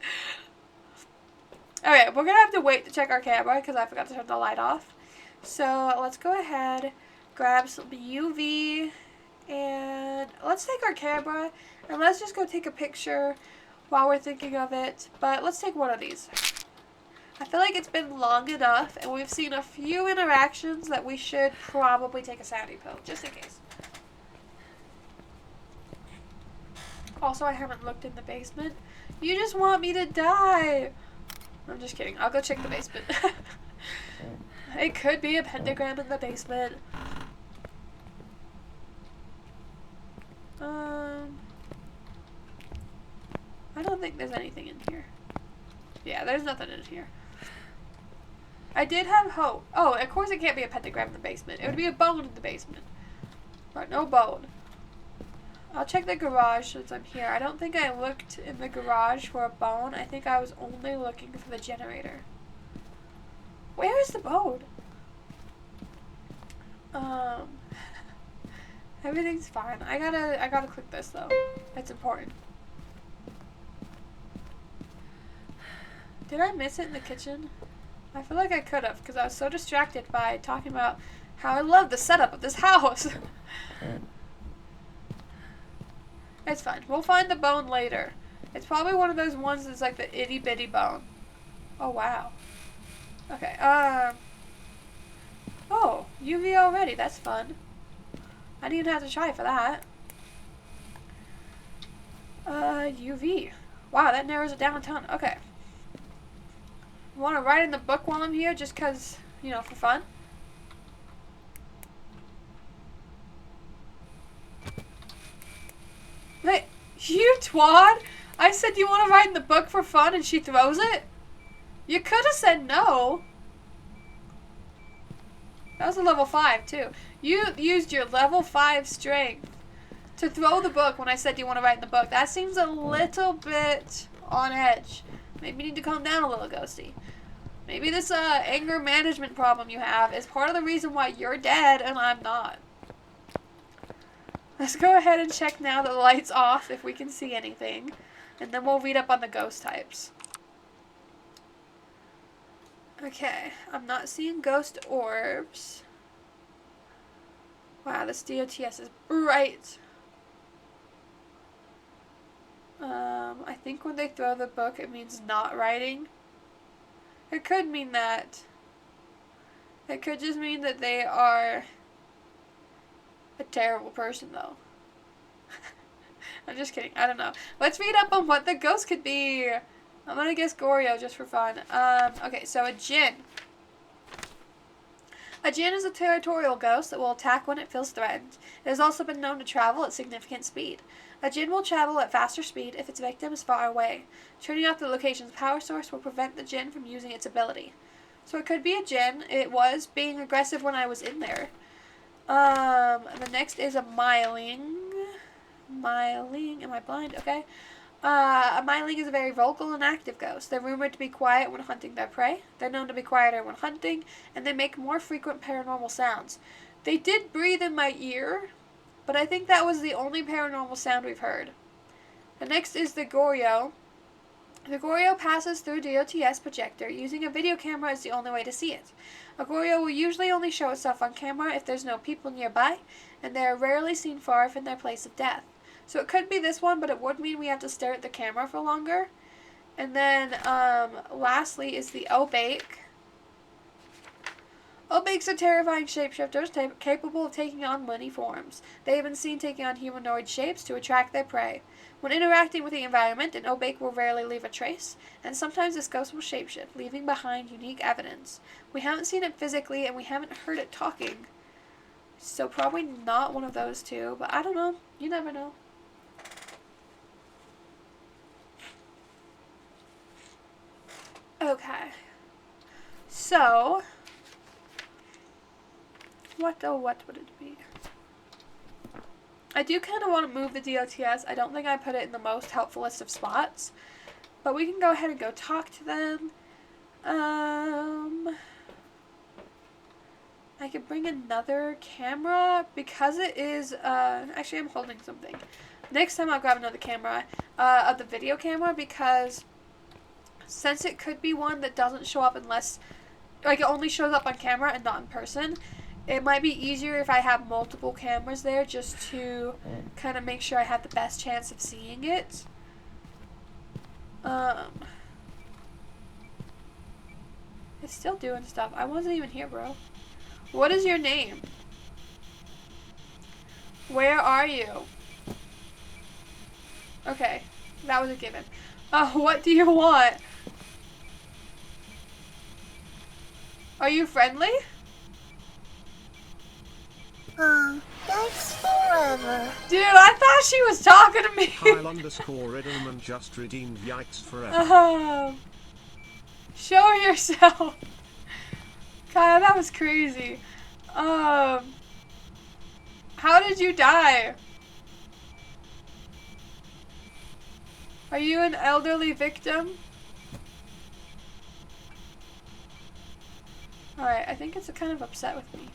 Okay, we're gonna have to wait to check our camera, because I forgot to turn the light off. So, let's go ahead, grab some UV, and let's take our camera, and let's just go take a picture while we're thinking of it. But let's take one of these. I feel like it's been long enough, and we've seen a few interactions that we should probably take a sanity pill, just in case. Also, I haven't looked in the basement. You just want me to die. I'm just kidding. I'll go check the basement. It could be a pentagram in the basement. I don't think there's anything in here. Yeah, there's nothing in here. I did have hope. Oh, of course it can't be a pentagram in the basement. It would be a bone in the basement. But no bone. I'll check the garage since I'm here. I don't think I looked in the garage for a bone. I think I was only looking for the generator. Where is the bone? Everything's fine. I gotta click this though. It's important. Did I miss it in the kitchen? I feel like I could have, because I was so distracted by talking about how I love the setup of this house. It's fine. We'll find the bone later. It's probably one of those ones that's like the itty bitty bone. Oh wow. Okay, oh, UV already. That's fun. I didn't even have to try for that. UV. Wow, that narrows it down a ton. Okay. Want to write in the book while I'm here, just cause, you know, for fun? Wait, you twat! I said you want to write in the book for fun and she throws it? You could have said no. That was a level 5 too. You used your level 5 strength to throw the book when I said you want to write in the book. That seems a little bit on edge. Maybe you need to calm down a little, Ghosty. Maybe this anger management problem you have is part of the reason why you're dead and I'm not. Let's go ahead and check now that the light's off if we can see anything. And then we'll read up on the ghost types. Okay, I'm not seeing ghost orbs. Wow, this DOTS is bright. I think when they throw the book, it means not writing. It could mean that. It could just mean that they are a terrible person, though. I'm just kidding. I don't know. Let's read up on what the ghost could be. I'm gonna guess Goryo just for fun. Okay, so a djinn. A djinn is a territorial ghost that will attack when it feels threatened. It has also been known to travel at significant speed. A djinn will travel at faster speed if its victim is far away. Turning off the location's power source will prevent the djinn from using its ability. So it could be a djinn. It was being aggressive when I was in there. The next is a myling. Myling. Am I blind? Okay. A myling is a very vocal and active ghost. They're rumored to be quiet when hunting their prey. They're known to be quieter when hunting, and they make more frequent paranormal sounds. They did breathe in my ear, but I think that was the only paranormal sound we've heard. The next is the Goryo. The Goryo passes through DOTS projector. Using a video camera is the only way to see it. A Goryo will usually only show itself on camera if there's no people nearby, and they are rarely seen far from their place of death. So it could be this one, but it would mean we have to stare at the camera for longer. And then, lastly is the Obake. Obakes are terrifying shapeshifters capable of taking on many forms. They have been seen taking on humanoid shapes to attract their prey. When interacting with the environment, an Obake will rarely leave a trace, and sometimes this ghost will shapeshift, leaving behind unique evidence. We haven't seen it physically, and we haven't heard it talking. So probably not one of those two, but I don't know. You never know. Okay. So, what would it be? I do kind of want to move the DOTS. I don't think I put it in the most helpfulest of spots. But we can go ahead and go talk to them. I could bring another camera because it is, actually I'm holding something. Next time I'll grab another camera, of the video camera, because since it could be one that doesn't show up unless, like, it only shows up on camera and not in person, it might be easier if I have multiple cameras there just to kind of make sure I have the best chance of seeing it. It's still doing stuff. I wasn't even here, bro. What is your name? Where are you? Okay, that was a given. What do you want? Are you friendly? Thanks forever. Dude, I thought she was talking to me. Kyle_Edelman just redeemed yikes forever. Show yourself. God, that was crazy. How did you die? Are you an elderly victim? Alright, I think it's kind of upset with me.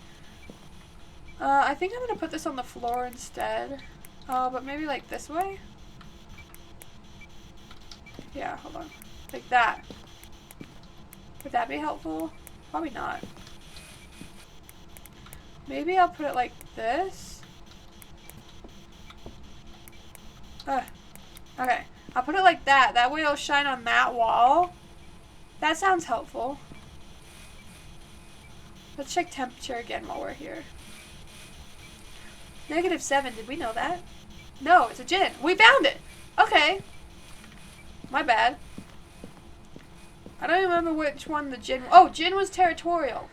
I think I'm gonna put this on the floor instead. But maybe like this way? Yeah, hold on. Like that. Would that be helpful? Probably not. Maybe I'll put it like this. Okay. I'll put it like that. That way it'll shine on that wall. That sounds helpful. Let's check temperature again while we're here. -7. Did we know that? No, it's a djinn. We found it! Okay. My bad. I don't remember which one the djinn... Oh, djinn was territorial.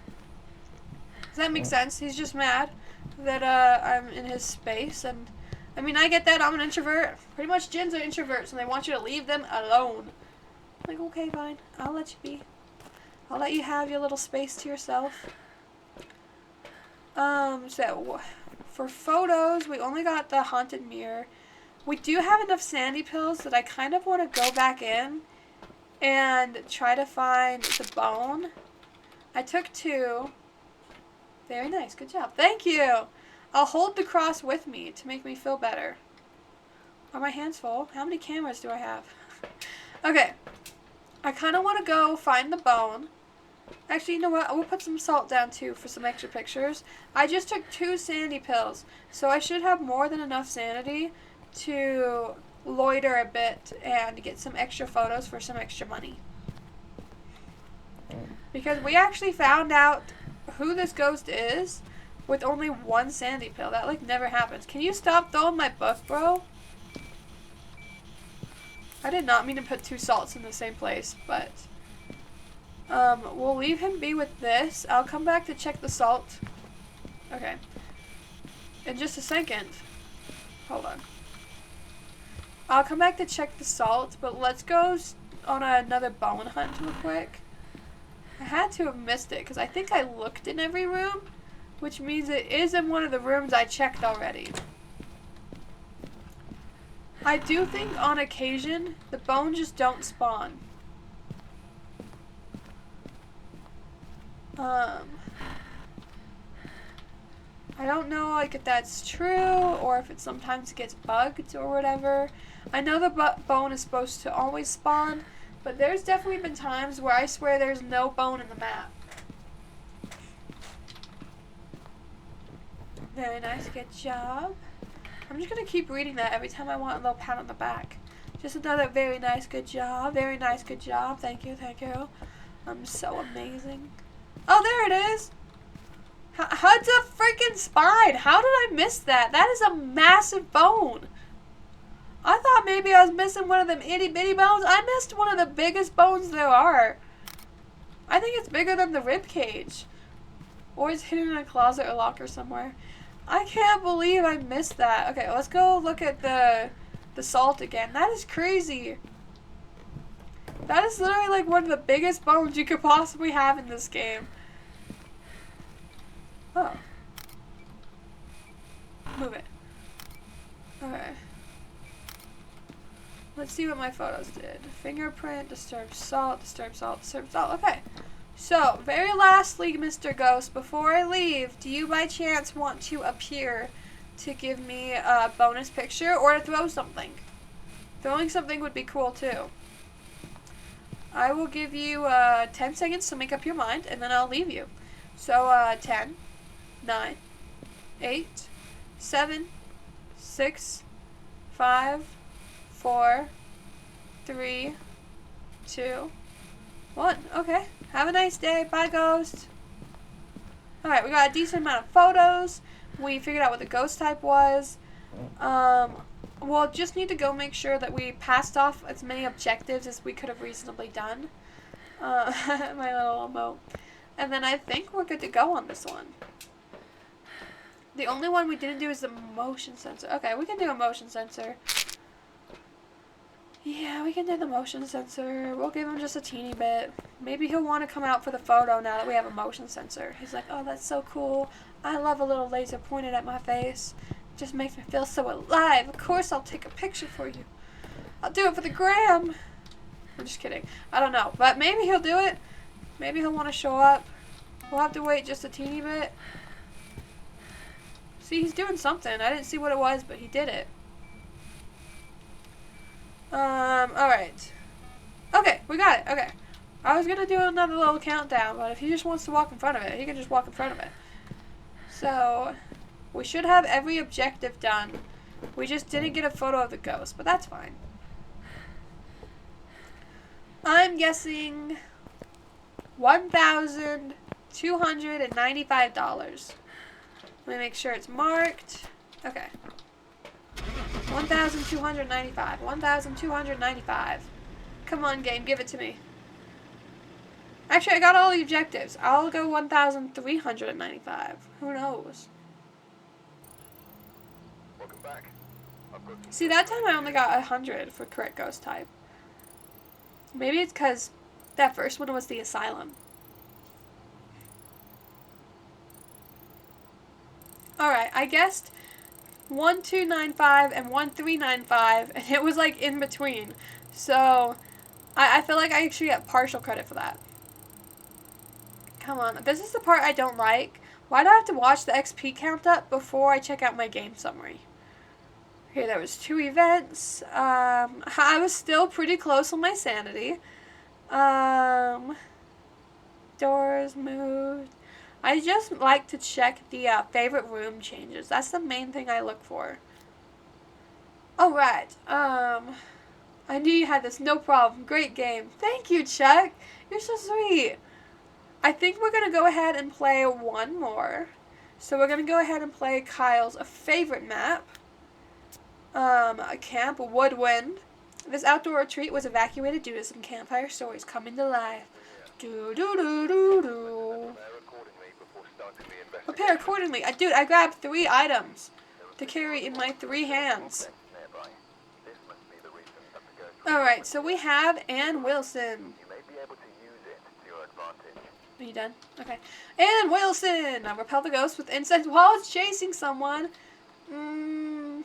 Does that make sense? He's just mad that I'm in his space, and... I mean, I get that. I'm an introvert. Pretty much djinns are introverts, and they want you to leave them alone. I'm like, okay, fine. I'll let you be. I'll let you have your little space to yourself. So... For photos, we only got the haunted mirror. We do have enough sandy pills that I kind of want to go back in and try to find the bone. I took 2. Very nice. Good job. Thank you. I'll hold the cross with me to make me feel better. Are my hands full? How many cameras do I have? Okay. I kind of want to go find the bone. Actually, you know what? We'll put some salt down too for some extra pictures. I just took 2 sandy pills, so I should have more than enough sanity to loiter a bit and get some extra photos for some extra money. Because we actually found out who this ghost is with only one sanity pill. That like never happens. Can you stop throwing my book, bro? I did not mean to put 2 salts in the same place, but we'll leave him be with this. I'll come back to check the salt. Okay. In just a second. Hold on. I'll come back to check the salt, but let's go on another bone hunt real quick. I had to have missed it because I think I looked in every room, which means it is in one of the rooms I checked already. I do think on occasion the bones just don't spawn. I don't know like if that's true or if it sometimes gets bugged or whatever. I know the bone is supposed to always spawn, but there's definitely been times where I swear there's no bone in the map. Very nice, good job. I'm just gonna keep reading that every time I want a little pat on the back. Just another very nice, good job. Very nice, good job. Thank you, thank you. I'm so amazing. Oh, there it is. How's a freaking spine? How did I miss that? That is a massive bone. I thought maybe I was missing one of them itty bitty bones. I missed one of the biggest bones there are. I think it's bigger than the rib cage. Or it's hidden in a closet or locker somewhere. I can't believe I missed that. Okay, let's go look at the salt again. That is crazy. That is literally like one of the biggest bones you could possibly have in this game. Oh. Move it. Okay. Let's see what my photos did. Fingerprint, disturbed salt, disturbed salt, disturbed salt. Okay. So, very lastly, Mr. Ghost, before I leave, do you by chance want to appear to give me a bonus picture or to throw something? Throwing something would be cool too. I will give you 10 seconds to make up your mind and then I'll leave you. So, 10, 9, 8, 7, 6, 5, 4, 3, 2, 1. Okay. Have a nice day. Bye, Ghost. Alright, we got a decent amount of photos. We figured out what the ghost type was. We'll just need to go make sure that we passed off as many objectives as we could have reasonably done. My little emote. And then I think we're good to go on this one. The only one we didn't do is the motion sensor. Okay, we can do a motion sensor. Yeah, we can do the motion sensor. We'll give him just a teeny bit. Maybe he'll want to come out for the photo now that we have a motion sensor. He's like, oh, that's so cool. I love a little laser pointed at my face. It just makes me feel so alive. Of course I'll take a picture for you. I'll do it for the gram. I'm just kidding. I don't know. But maybe he'll do it. Maybe he'll want to show up. We'll have to wait just a teeny bit. See, he's doing something. I didn't see what it was, but he did it. Alright. Okay, we got it. Okay. I was gonna do another little countdown, but if he just wants to walk in front of it, he can just walk in front of it. So, we should have every objective done. We just didn't get a photo of the ghost, but that's fine. I'm guessing $1,295. Let me make sure it's marked. Okay. 1,295. 1,295. Come on, game, give it to me. Actually, I got all the objectives. I'll go 1,395. Who knows? Welcome back. I've got some See, that time I only got 100 for correct ghost type. Maybe it's because that first one was the asylum. Alright, I guessed 1,295 and 1,395, and it was like in between. So, I feel like I actually get partial credit for that. Come on, this is the part I don't like. Why do I have to watch the XP count up before I check out my game summary? Okay, there was 2 events. I was still pretty close on my sanity. Doors moved. I just like to check the favorite room changes. That's the main thing I look for. Alright, I knew you had this, no problem. Great game. Thank you, Chuck. You're so sweet. I think we're gonna go ahead and play one more. So we're gonna go ahead and play Kyle's favorite map. Camp Woodwind. This outdoor retreat was evacuated due to some campfire stories coming to life. Do do do do do. Prepare accordingly. Dude, I grabbed 3 items to carry in my 3 hands. Alright, so we have Ann Wilson. Are you done? Okay. Ann Wilson! Repel the ghost with insect while it's chasing someone. I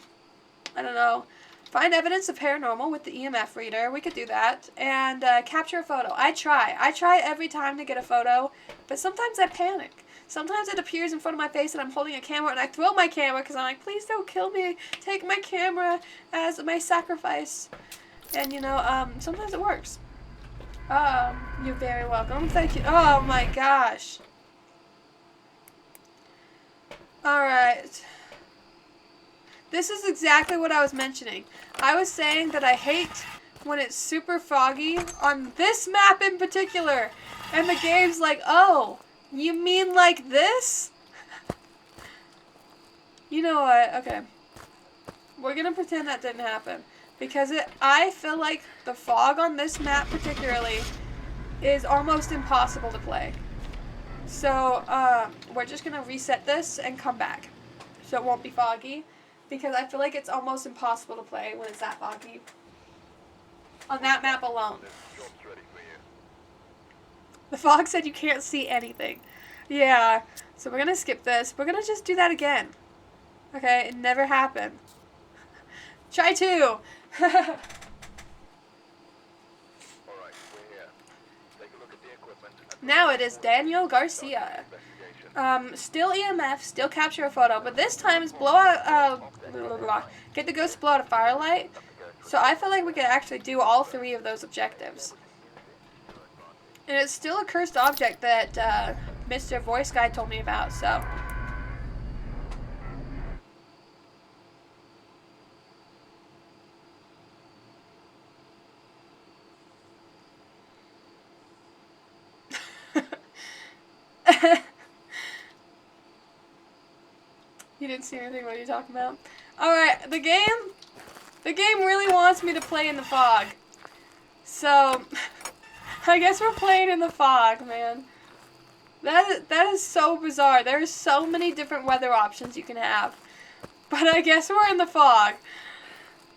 don't know. Find evidence of paranormal with the EMF reader. We could do that. And capture a photo. I try every time to get a photo, but sometimes I panic. Sometimes it appears in front of my face and I'm holding a camera and I throw my camera because I'm like, please don't kill me. Take my camera as my sacrifice. And you know, sometimes it works. You're very welcome. Thank you. Oh my gosh. Alright. This is exactly what I was mentioning. I was saying that I hate when it's super foggy on this map in particular. And the game's like, oh, you mean like this? You know what? Okay. We're gonna pretend that didn't happen. Because I feel like the fog on this map particularly is almost impossible to play. So, we're just gonna reset this and come back. So it won't be foggy. Because I feel like it's almost impossible to play when it's that foggy. On that map alone. The fog said you can't see anything. Yeah. So we're gonna skip this. We're gonna just do that again. Okay? It never happened. Try 2! Now it is Daniel Garcia. Still EMF, still capture a photo, but this time it's blow out, get the ghost to blow out a firelight. So I feel like we could actually do all 3 of those objectives. And it's still a cursed object that Mr. Voice Guy told me about, so. You didn't see anything? What are you talking about? Alright, the game really wants me to play in the fog. So, I guess we're playing in the fog, man. That is so bizarre. There's so many different weather options you can have. But I guess we're in the fog.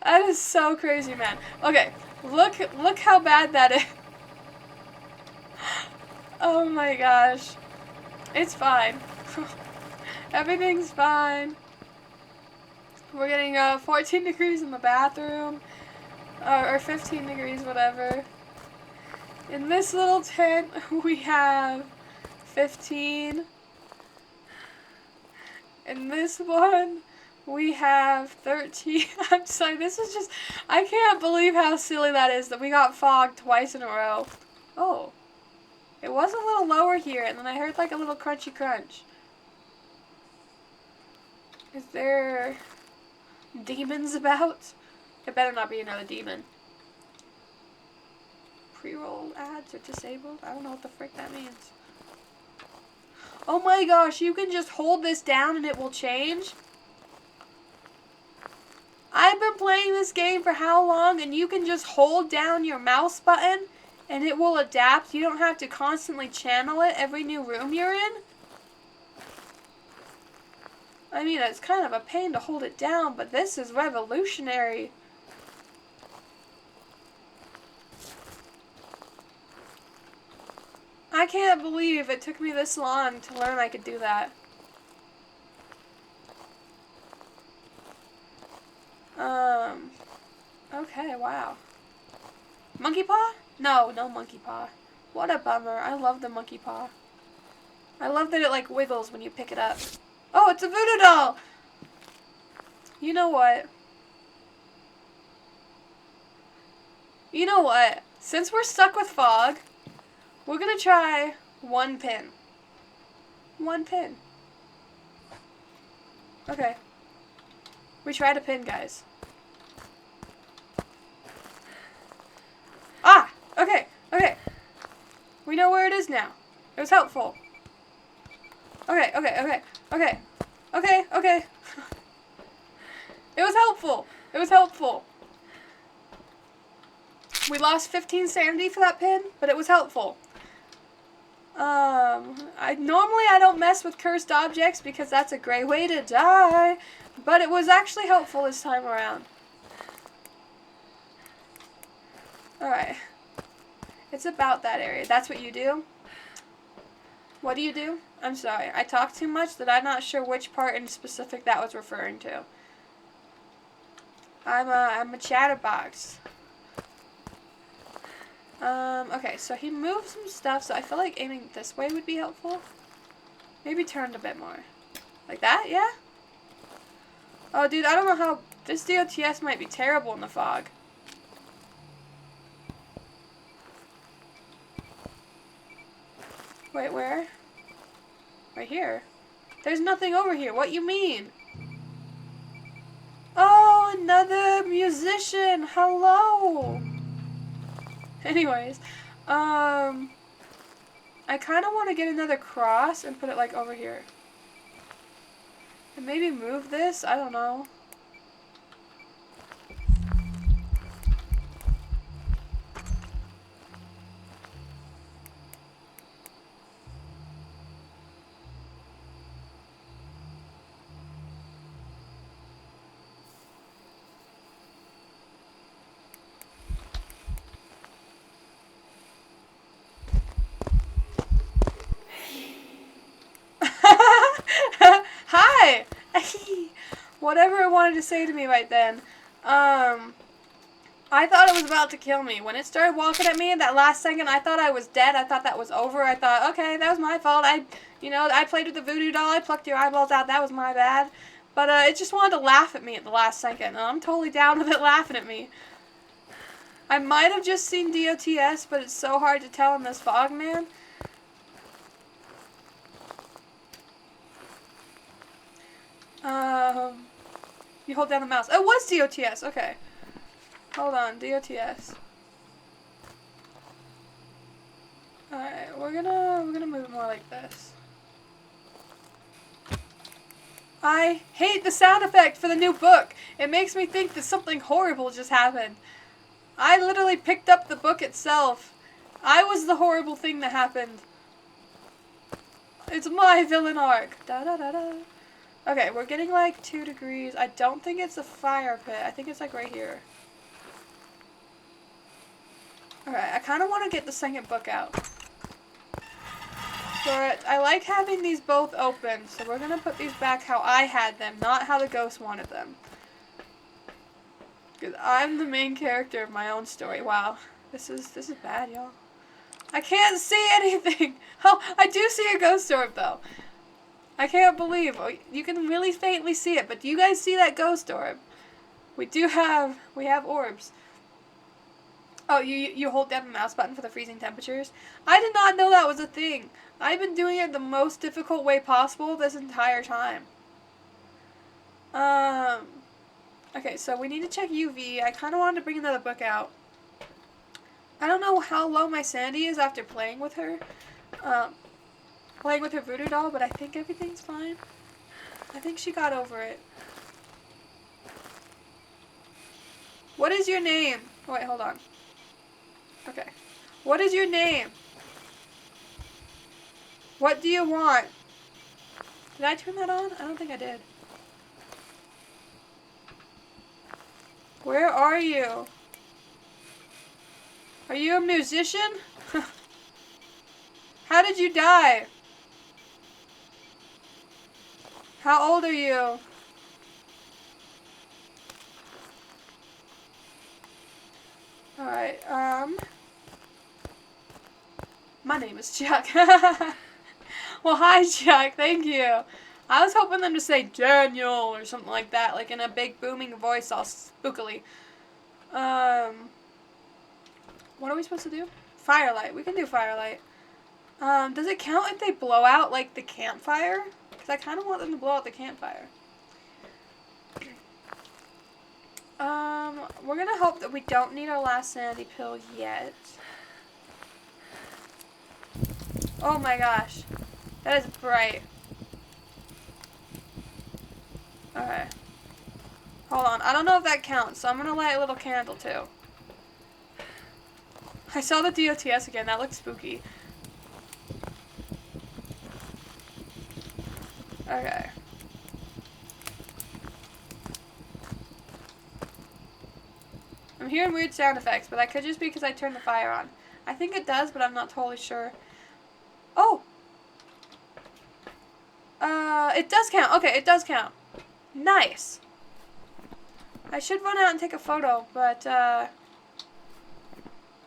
That is so crazy, man. Okay, look how bad that is. Oh my gosh. It's fine. Everything's fine. We're getting 14 degrees in the bathroom. Or 15 degrees, whatever. In this little tent, we have 15. In this one, we have 13. I'm sorry, this is just... I can't believe how silly that is that we got fog twice in a row. Oh. It was a little lower here, and then I heard like a little crunchy crunch. Is there demons about? It better not be another demon. Pre-roll ads are disabled? I don't know what the frick that means. Oh my gosh, you can just hold this down and it will change? I've been playing this game for how long and you can just hold down your mouse button and it will adapt? You don't have to constantly channel it every new room you're in? I mean, it's kind of a pain to hold it down, but this is revolutionary. I can't believe it took me this long to learn I could do that. Okay, wow. Monkey paw? No, no monkey paw. What a bummer. I love the monkey paw. I love that it like wiggles when you pick it up. Oh, it's a voodoo doll! You know what? You know what? Since we're stuck with fog, we're gonna try 1 pin. 1 pin. Okay. We tried a pin, guys. We know where it is now. It was helpful. Okay, okay, okay, okay, okay, okay. It was helpful. It was helpful. We lost 15 sanity for that pin, but it was helpful. Normally I don't mess with cursed objects because that's a great way to die, but it was actually helpful this time around. Alright. It's about that area. That's what you do? What do you do? I'm sorry. I talked too much that I'm not sure which part in specific that was referring to. I'm a chatterbox. Okay, so he moved some stuff, so I feel like aiming this way would be helpful. Maybe turned a bit more. Like that, yeah? Oh, dude, I don't know how... This DOTS might be terrible in the fog. Wait, where? Right here. There's nothing over here. What you mean? Oh, another musician. Hello. Anyways, I kind of want to get another cross and put it like over here. And maybe move this. I don't know. Hi! Whatever it wanted to say to me right then. I thought it was about to kill me. When it started walking at me in that last second, I thought I was dead. I thought that was over. I thought, okay, that was my fault. I played with the voodoo doll. I plucked your eyeballs out. That was my bad. But it just wanted to laugh at me at the last second. And I'm totally down with it laughing at me. I might have just seen DOTS, but it's so hard to tell in this fog, man. You hold down the mouse. Oh, it was DOTS. Okay. Hold on, DOTS. Alright, we're gonna move it more like this. I hate the sound effect for the new book. It makes me think that something horrible just happened. I literally picked up the book itself. I was the horrible thing that happened. It's my villain arc. Da da da da. Okay, we're getting like 2 degrees. I don't think it's a fire pit. I think it's like right here. Alright, I kind of want to get the second book out. But I like having these both open, so we're going to put these back how I had them, not how the ghost wanted them. Because I'm the main character of my own story. Wow, this is bad, y'all. I can't see anything! Oh, I do see a ghost orb, though. I can't believe. You can really faintly see it, but do you guys see that ghost orb? We have orbs. Oh, you hold down the mouse button for the freezing temperatures? I did not know that was a thing. I've been doing it the most difficult way possible this entire time. Okay, so we need to check UV. I kind of wanted to bring another book out. I don't know how low my sanity is after playing with her. Playing with her voodoo doll, but I think everything's fine. I think she got over it. What is your name? Oh, wait, hold on. Okay. What is your name? What do you want? Did I turn that on? I don't think I did. Where are you? Are you a musician? How did you die? How old are you? Alright, my name is Chuck. Well, hi, Chuck. Thank you. I was hoping them to say Daniel or something like that, like in a big booming voice all spookily. What are we supposed to do? Firelight. We can do firelight. Does it count if they blow out, like, the campfire? Because I kind of want them to blow out the campfire. We're gonna hope that we don't need our last sanity pill yet. Oh my gosh. That is bright. Okay. Hold on. I don't know if that counts, so I'm gonna light a little candle too. I saw the DOTS again. That looked spooky. Okay. I'm hearing weird sound effects, but that could just be because I turned the fire on. I think it does, but I'm not totally sure. Oh! It does count. Okay, it does count. Nice. I should run out and take a photo, but, I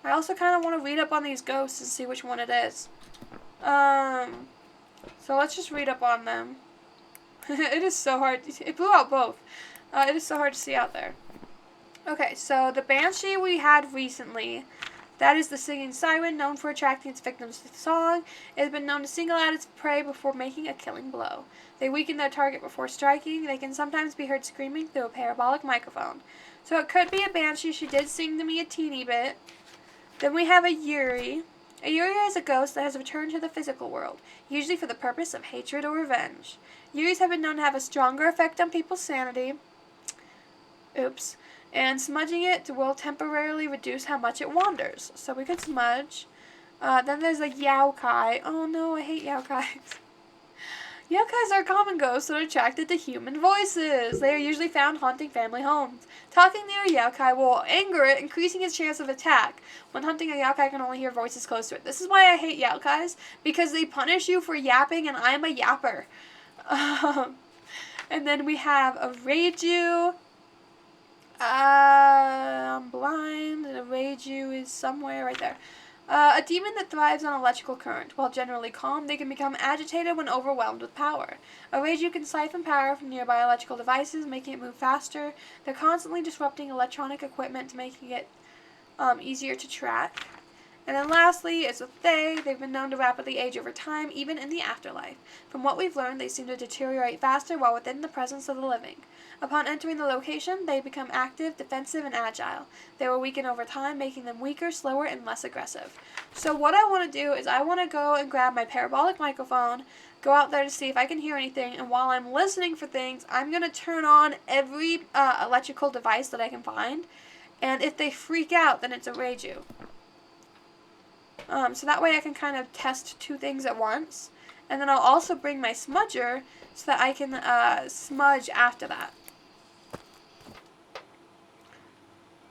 also kind of want to read up on these ghosts and see which one it is. So let's just read up on them. It is so hard. It blew out both. It is so hard to see out there. Okay, so the banshee we had recently, that is the singing siren, known for attracting its victims to song. It has been known to single out its prey before making a killing blow. They weaken their target before striking. They can sometimes be heard screaming through a parabolic microphone. So it could be a banshee. She did sing to me a teeny bit. Then we have a Yuri. A Yuri is a ghost that has returned to the physical world, usually for the purpose of hatred or revenge. Yuris have been known to have a stronger effect on people's sanity. Oops. And smudging it will temporarily reduce how much it wanders. So we could smudge. Then there's a Yaokai. Oh no, I hate Yaokais. Yaokais are common ghosts that are attracted to human voices. They are usually found haunting family homes. Talking near a Yaokai will anger it, increasing its chance of attack. When hunting, a Yaokai can only hear voices close to it. This is why I hate Yaokais, because they punish you for yapping, and I'm a yapper. And then we have a Reiju. I'm blind, and a Reiju is somewhere right there. A demon that thrives on electrical current. While generally calm, they can become agitated when overwhelmed with power. A Reiju can siphon power from nearby electrical devices, making it move faster. They're constantly disrupting electronic equipment, making it easier to track. And then lastly is a They. They've been known to rapidly age over time, even in the afterlife. From what we've learned, they seem to deteriorate faster while within the presence of the living. Upon entering the location, they become active, defensive, and agile. They will weaken over time, making them weaker, slower, and less aggressive. So what I want to do is I want to go and grab my parabolic microphone, go out there to see if I can hear anything, and while I'm listening for things, I'm going to turn on every electrical device that I can find, and if they freak out, then it's a Reiju. So that way I can kind of test two things at once, and then I'll also bring my smudger so that I can smudge after that.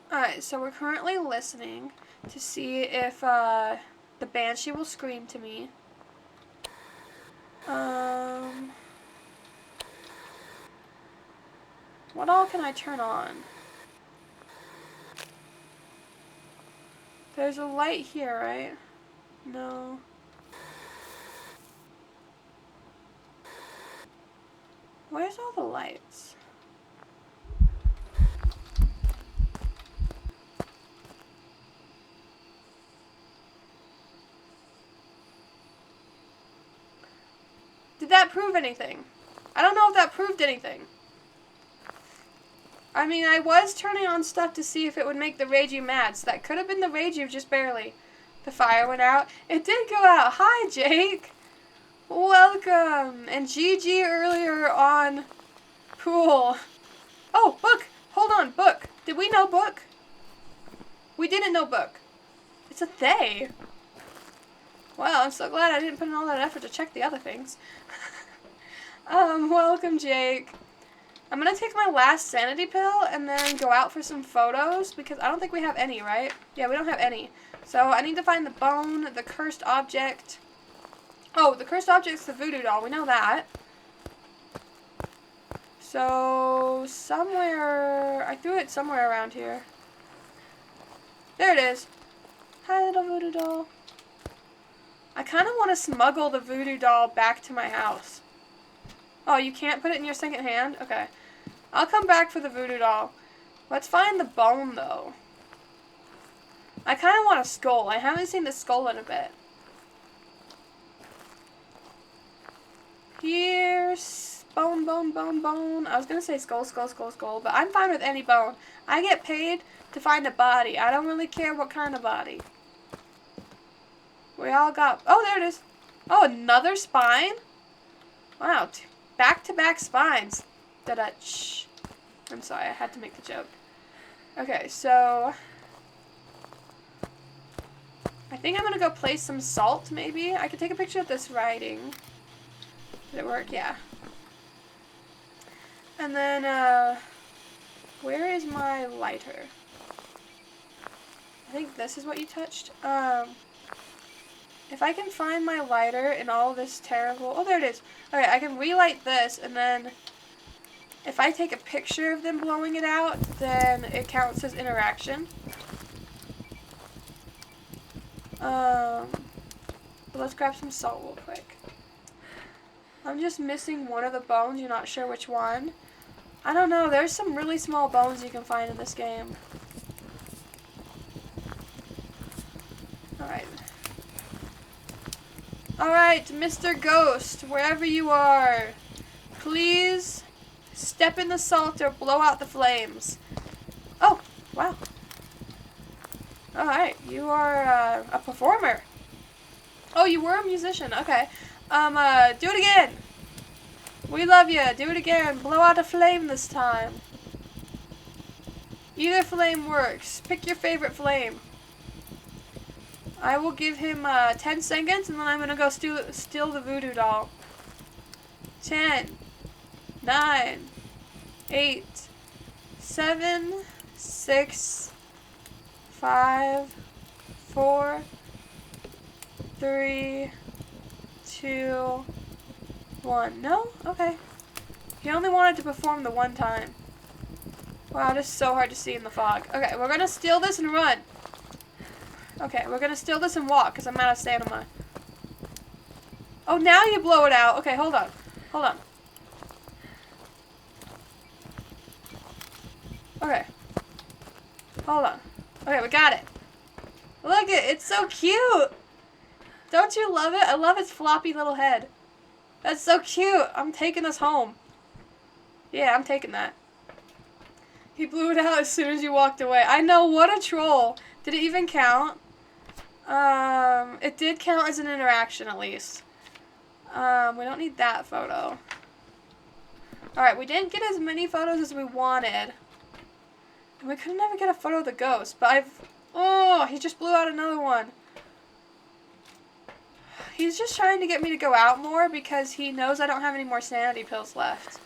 Alright, so we're currently listening to see if the banshee will scream to me. What all can I turn on? There's a light here, right? No. Where's all the lights? Did that prove anything? I don't know if that proved anything. I mean, I was turning on stuff to see if it would make the Reiju mad, so that could have been the Reiju just barely. The fire went out. It did go out. Hi, Jake. Welcome. And GG earlier on Pool. Oh, book. Hold on, book. Did we know book? We didn't know book. It's a they. Well, I'm so glad I didn't put in all that effort to check the other things. Welcome, Jake. I'm gonna take my last sanity pill and then go out for some photos because I don't think we have any, right? Yeah, we don't have any. So I need to find the bone, the cursed object. Oh, the cursed object's the voodoo doll. We know that. So somewhere, I threw it somewhere around here. There it is. Hi, little voodoo doll. I kind of want to smuggle the voodoo doll back to my house. Oh, you can't put it in your second hand? Okay. I'll come back for the voodoo doll. Let's find the bone, though. I kind of want a skull. I haven't seen the skull in a bit. Here's bone, bone, bone, bone. I was going to say skull, skull, skull, skull, but I'm fine with any bone. I get paid to find a body. I don't really care what kind of body. We all got... Oh, there it is. Oh, another spine? Wow, back-to-back spines. Da-da-ch. I'm sorry, I had to make the joke. Okay, so... I think I'm gonna go place some salt, maybe? I could take a picture of this writing. Did it work? Yeah. And then, where is my lighter? I think this is what you touched. If I can find my lighter in all this terrible... Oh, there it is. Okay, I can relight this, and then if I take a picture of them blowing it out, then it counts as interaction. Let's grab some salt real quick. I'm just missing one of the bones. You're not sure which one. I don't know. There's some really small bones you can find in this game. Alright. Alright, Mr. Ghost, wherever you are, please step in the salt or blow out the flames. Oh, wow. Alright, you are a performer. Oh, you were a musician. Okay. Do it again. We love you. Do it again. Blow out a flame this time. Either flame works. Pick your favorite flame. I will give him 10 seconds, and then I'm going to go steal the voodoo doll. 10, 9, 8, 7, 6, 5, 4, 3, 2, 1. No? Okay. He only wanted to perform the one time. Wow, this is so hard to see in the fog. Okay, we're gonna steal this and run. Okay, we're gonna steal this and walk, because I'm out of stamina. Oh, now you blow it out. Okay, hold on. Hold on. Okay. Hold on. Okay, we got it. Look, it's so cute. Don't you love it? I love its floppy little head. That's so cute. I'm taking this home. Yeah, I'm taking that. He blew it out as soon as you walked away. I know, what a troll. Did it even count? It did count as an interaction at least. We don't need that photo. Alright, we didn't get as many photos as we wanted. And we could never get a photo of the ghost, but oh, he just blew out another one. He's just trying to get me to go out more because he knows I don't have any more sanity pills left.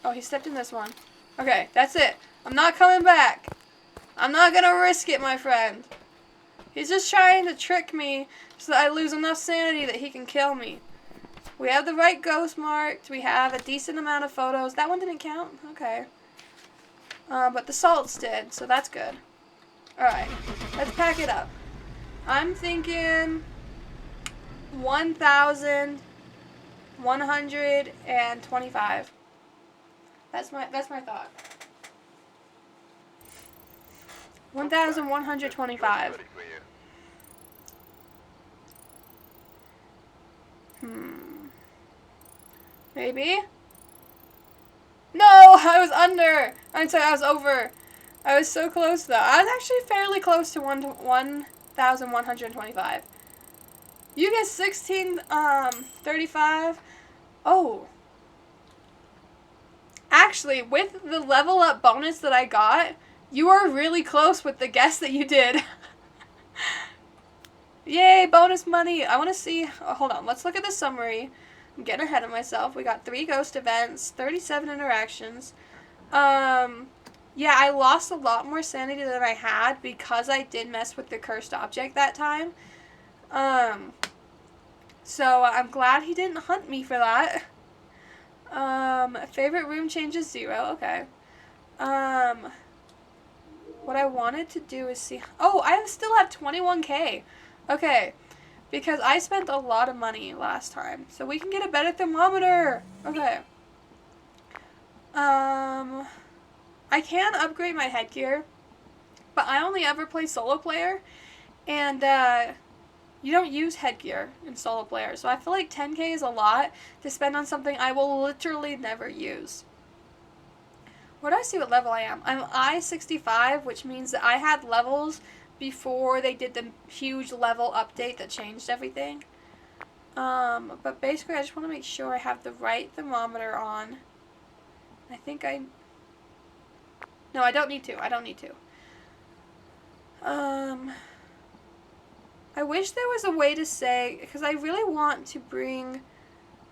Oh, he stepped in this one. Okay, that's it. I'm not coming back. I'm not gonna risk it, my friend. He's just trying to trick me so that I lose enough sanity that he can kill me. We have the right ghost marked. We have a decent amount of photos. That one didn't count? Okay. But the salts did, so that's good. Alright, let's pack it up. I'm thinking 1,125. That's my thought. 1,125. Maybe? No, I was under. I'm sorry, I was over. I was so close though. I was actually fairly close to 1,125. You get 1635. Oh. Actually, with the level up bonus that I got, you are really close with the guess that you did. Yay, bonus money. I want to see. Oh, hold on. Let's look at the summary. I'm getting ahead of myself. We got 3 ghost events, 37 interactions. Yeah, I lost a lot more sanity than I had because I did mess with the cursed object that time. So I'm glad he didn't hunt me for that. Favorite room changes 0. Okay. What I wanted to do is see... Oh, I still have 21K. Okay. Because I spent a lot of money last time. So we can get a better thermometer. Okay. I can upgrade my headgear. But I only ever play solo player. And, you don't use headgear in solo player. So I feel like 10K is a lot to spend on something I will literally never use. Where do I see what level I am? I'm I-65, which means that I had levels before they did the huge level update that changed everything. But basically I just want to make sure I have the right thermometer on. I think no, I don't need to. I don't need to. I wish there was a way to say, because I really want to bring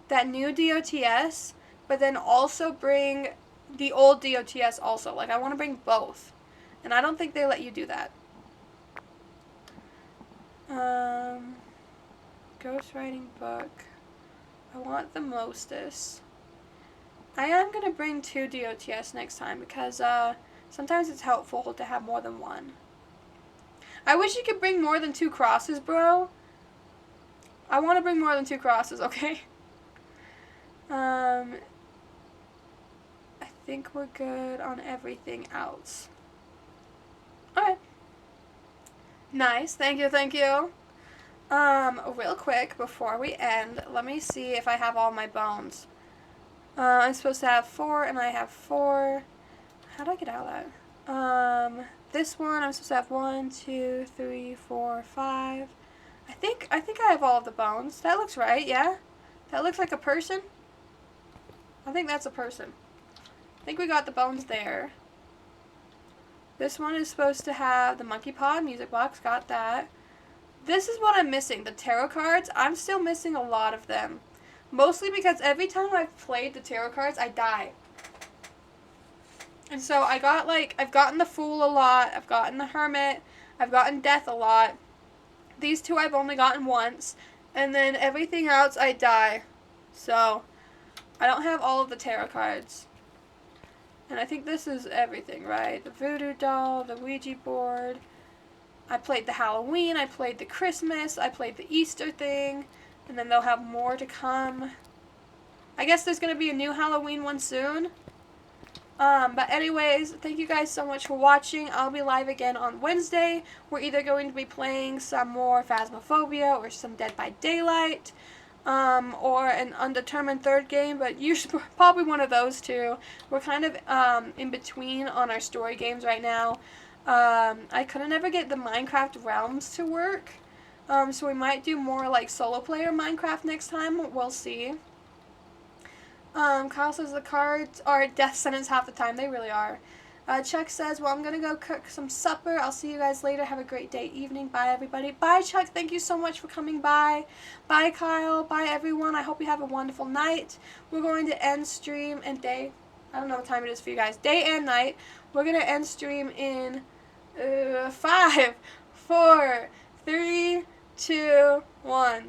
that new DOTS, but then also bring the old DOTS also. Like, I want to bring both. And I don't think they let you do that. Ghostwriting book. I want the mostest. I am going to bring 2 DOTS next time because sometimes it's helpful to have more than one. I wish you could bring more than 2 crosses, bro. I want to bring more than 2 crosses, okay? I think we're good on everything else. Okay. Nice. Thank you, thank you. Real quick, before we end, let me see if I have all my bones. I'm supposed to have 4, and I have 4. How do I get out of that? This one, I'm supposed to have 1, 2, 3, 4, 5. I think I have all of the bones. That looks right, yeah? That looks like a person. I think that's a person. I think we got the bones there. This one is supposed to have the monkey paw music box. Got that. This is what I'm missing. The tarot cards. I'm still missing a lot of them. Mostly because every time I've played the tarot cards, I die. And so I've gotten the Fool a lot. I've gotten the Hermit. I've gotten Death a lot. These 2 I've only gotten once. And then everything else I die. So I don't have all of the tarot cards. And I think this is everything, right? The voodoo doll, the Ouija board. I played the Halloween, I played the Christmas, I played the Easter thing. And then they'll have more to come. I guess there's going to be a new Halloween one soon. But anyways, thank you guys so much for watching. I'll be live again on Wednesday. We're either going to be playing some more Phasmophobia or some Dead by Daylight. Or an undetermined third game, but usually probably one of those 2. We're kind of in between on our story games right now. I couldn't ever get the Minecraft Realms to work, so we might do more like solo player Minecraft next time. We'll see. Kyle says the cards are a death sentence half the time. They really are. Chuck says, well, I'm going to go cook some supper. I'll see you guys later. Have a great day, evening. Bye, everybody. Bye, Chuck. Thank you so much for coming by. Bye, Kyle. Bye, everyone. I hope you have a wonderful night. We're going to end stream and day. I don't know what time it is for you guys. Day and night. We're going to end stream in 5, 4, 3, 2, 1.